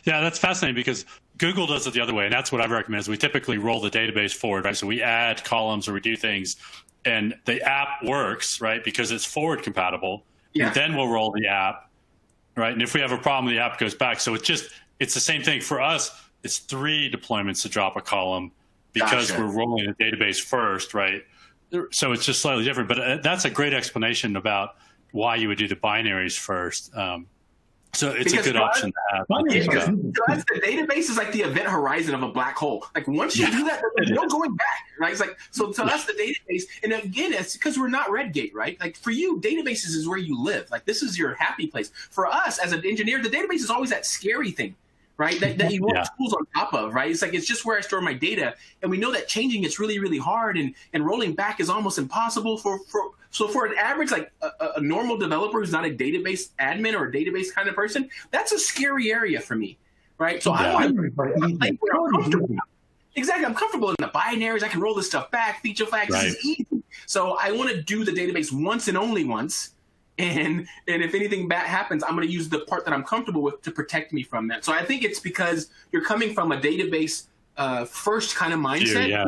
Yeah, that's fascinating because Google does it the other way, and that's what I've recommended. Is we typically roll the database forward, right? So we add columns or we do things, and the app works, right, because it's forward compatible. Yeah. And then we'll roll the app, right? And if we have a problem, the app goes back. So it's the same thing for us. It's 3 deployments to drop a column because we're rolling the database first, right? So it's just slightly different. But that's a great explanation about why you would do the binaries first. So it's a good option to have. The database is like the event horizon of a black hole. Like once you do that, there's no going back, right? It's like, so that's the database. And again, it's because we're not Redgate, right? Like for you, databases is where you live. Like this is your happy place. For us as an engineer, the database is always that scary thing, right? That you want tools on top of, right? It's like, it's just where I store my data. And we know that changing it's really, really hard and rolling back is almost impossible So for an average, like a normal developer who's not a database admin or a database kind of person, that's a scary area for me, right? So I want to exactly. I'm comfortable in the binaries. I can roll this stuff back. Feature flags this is easy. So I want to do the database once and only once. And if anything bad happens, I'm going to use the part that I'm comfortable with to protect me from that. So I think it's because you're coming from a database first kind of mindset.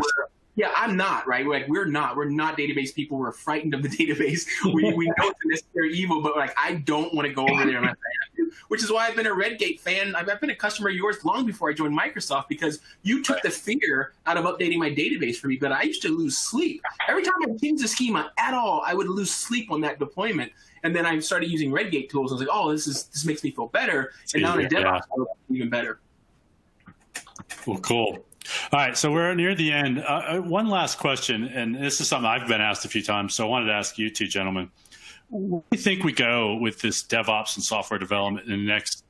Yeah, I'm not, right? Like we're not database people. We're frightened of the database. We know it's a necessary evil, but like I don't want to go over there unless I have to, which is why I've been a Redgate fan. I've been a customer of yours long before I joined Microsoft because you took the fear out of updating my database for me, but I used to lose sleep. Every time I changed the schema at all, I would lose sleep on that deployment. And then I started using Redgate tools. I was like, oh, this makes me feel better. And now in DevOps, I feel even better. Well, cool. All right, so we're near the end. One last question, and this is something I've been asked a few times, so I wanted to ask you two gentlemen. Where do you think we go with this DevOps and software development in the next,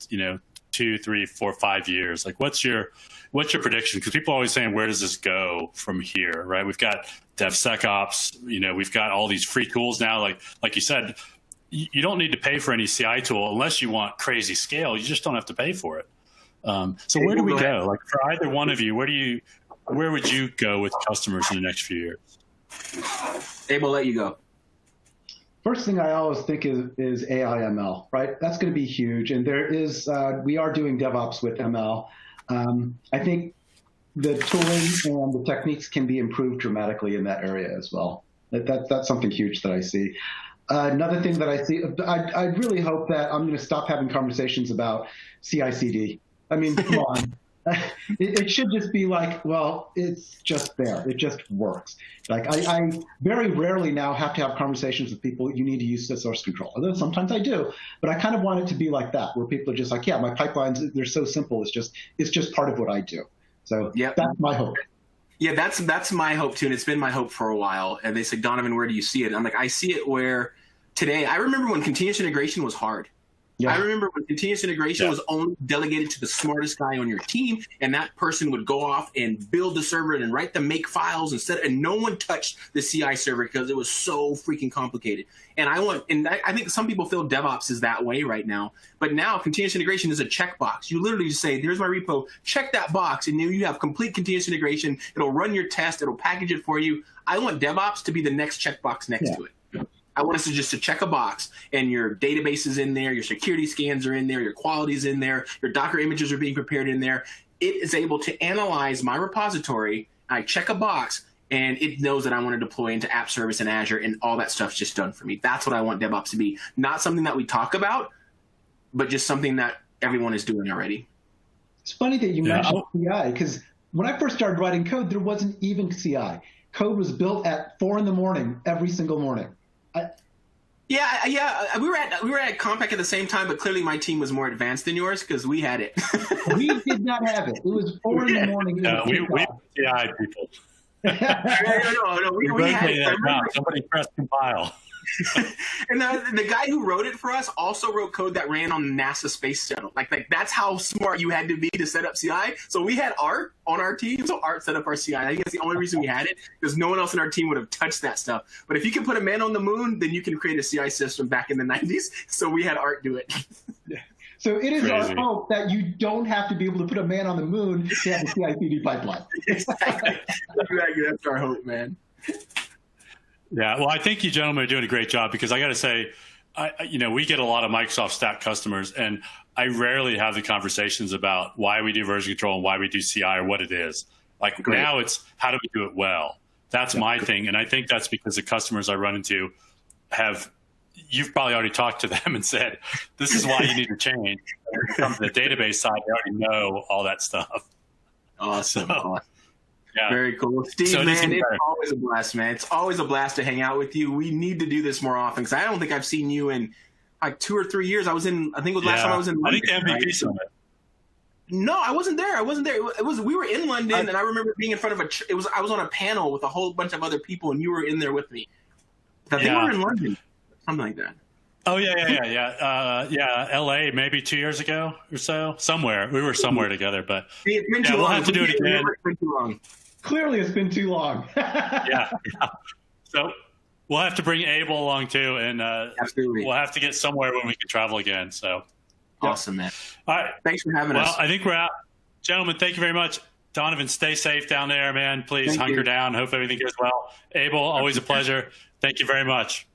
2 2, 3, 4, 5 years? Like, what's your prediction? Because people are always saying, where does this go from here, right? We've got DevSecOps, we've got all these free tools now. Like you said, you don't need to pay for any CI tool unless you want crazy scale. You just don't have to pay for it. So where do we go? Like, for either one of you, where would you go with customers in the next few years? Abel, let you go. First thing I always think is AI ML, right? That's going to be huge. And we are doing DevOps with ML. I think the tooling and the techniques can be improved dramatically in that area as well. That's something huge that I see. Another thing that I see, I really hope that I'm going to stop having conversations about CI/CD. I mean, come on. It should just be like, well, it's just there. It just works. Like, I very rarely now have to have conversations with people, you need to use the source control. Although sometimes I do, but I kind of want it to be like that, where people are just like, yeah, my pipelines, they're so simple. It's just part of what I do. So that's my hope. Yeah, that's my hope too, and it's been my hope for a while. And they say, Donovan, where do you see it? I'm like, I see it where today, I remember when continuous integration was hard. Yeah. I remember when continuous integration was only delegated to the smartest guy on your team, and that person would go off and build the server and write the make files and no one touched the CI server because it was so freaking complicated. And I think some people feel DevOps is that way right now, but now continuous integration is a checkbox. You literally just say, "Here's my repo, check that box," and then you have complete continuous integration. It'll run your test, it'll package it for you. I want DevOps to be the next checkbox next to it. I want us to check a box, and your database is in there, your security scans are in there, your quality is in there, your Docker images are being prepared in there. It is able to analyze my repository. I check a box, and it knows that I want to deploy into App Service and Azure, and all that stuff's just done for me. That's what I want DevOps to be. Not something that we talk about, but just something that everyone is doing already. It's funny that you mentioned CI, because when I first started writing code, there wasn't even CI. Code was built at 4 in the morning every single morning. Yeah. We were at Compaq at the same time, but clearly my team was more advanced than yours because we had it. We did not have it. It was 4 in the morning. No, we CI people. No. We had it. Somebody press compile. And the guy who wrote it for us also wrote code that ran on NASA Space Shuttle. Like that's how smart you had to be to set up CI. So we had Art on our team, so Art set up our CI. I think that's the only reason we had it, because no one else in our team would have touched that stuff. But if you can put a man on the moon, then you can create a CI system back in the 90s. So we had Art do it. So it is our hope that you don't have to be able to put a man on the moon to have a CI/CD pipeline. Exactly. That's our hope, man. Yeah, well, I think you gentlemen are doing a great job, because I got to say, we get a lot of Microsoft Stack customers, and I rarely have the conversations about why we do version control and why we do CI or what it is. Like now it's how do we do it well? That's my thing. And I think that's because the customers I run into you've probably already talked to them and said, this is why you need to change. From the database side, they already know all that stuff. Awesome. Yeah. Very cool. Steve, man, it's always a blast, man. It's always a blast to hang out with you. We need to do this more often, because I don't think I've seen you in like 2 or 3 years. I think it was last time I was in London. I think the MVP Summit. No, I wasn't there. We were in London, and I remember being in front of I was on a panel with a whole bunch of other people, and you were in there with me. I think we were in London, something like that. Oh, yeah. LA, maybe 2 years ago or so. Somewhere. We were somewhere together, but we'll have to do it again. It's been too long. Clearly, it's been too long. Yeah. So we'll have to bring Abel along too, and absolutely, we'll have to get somewhere when we can travel again. So awesome, man! All right, thanks for having us. Well, I think we're out, gentlemen. Thank you very much. Donovan, stay safe down there, man. Please hunker down. Hope everything goes well. Abel, always a pleasure. Thank you very much.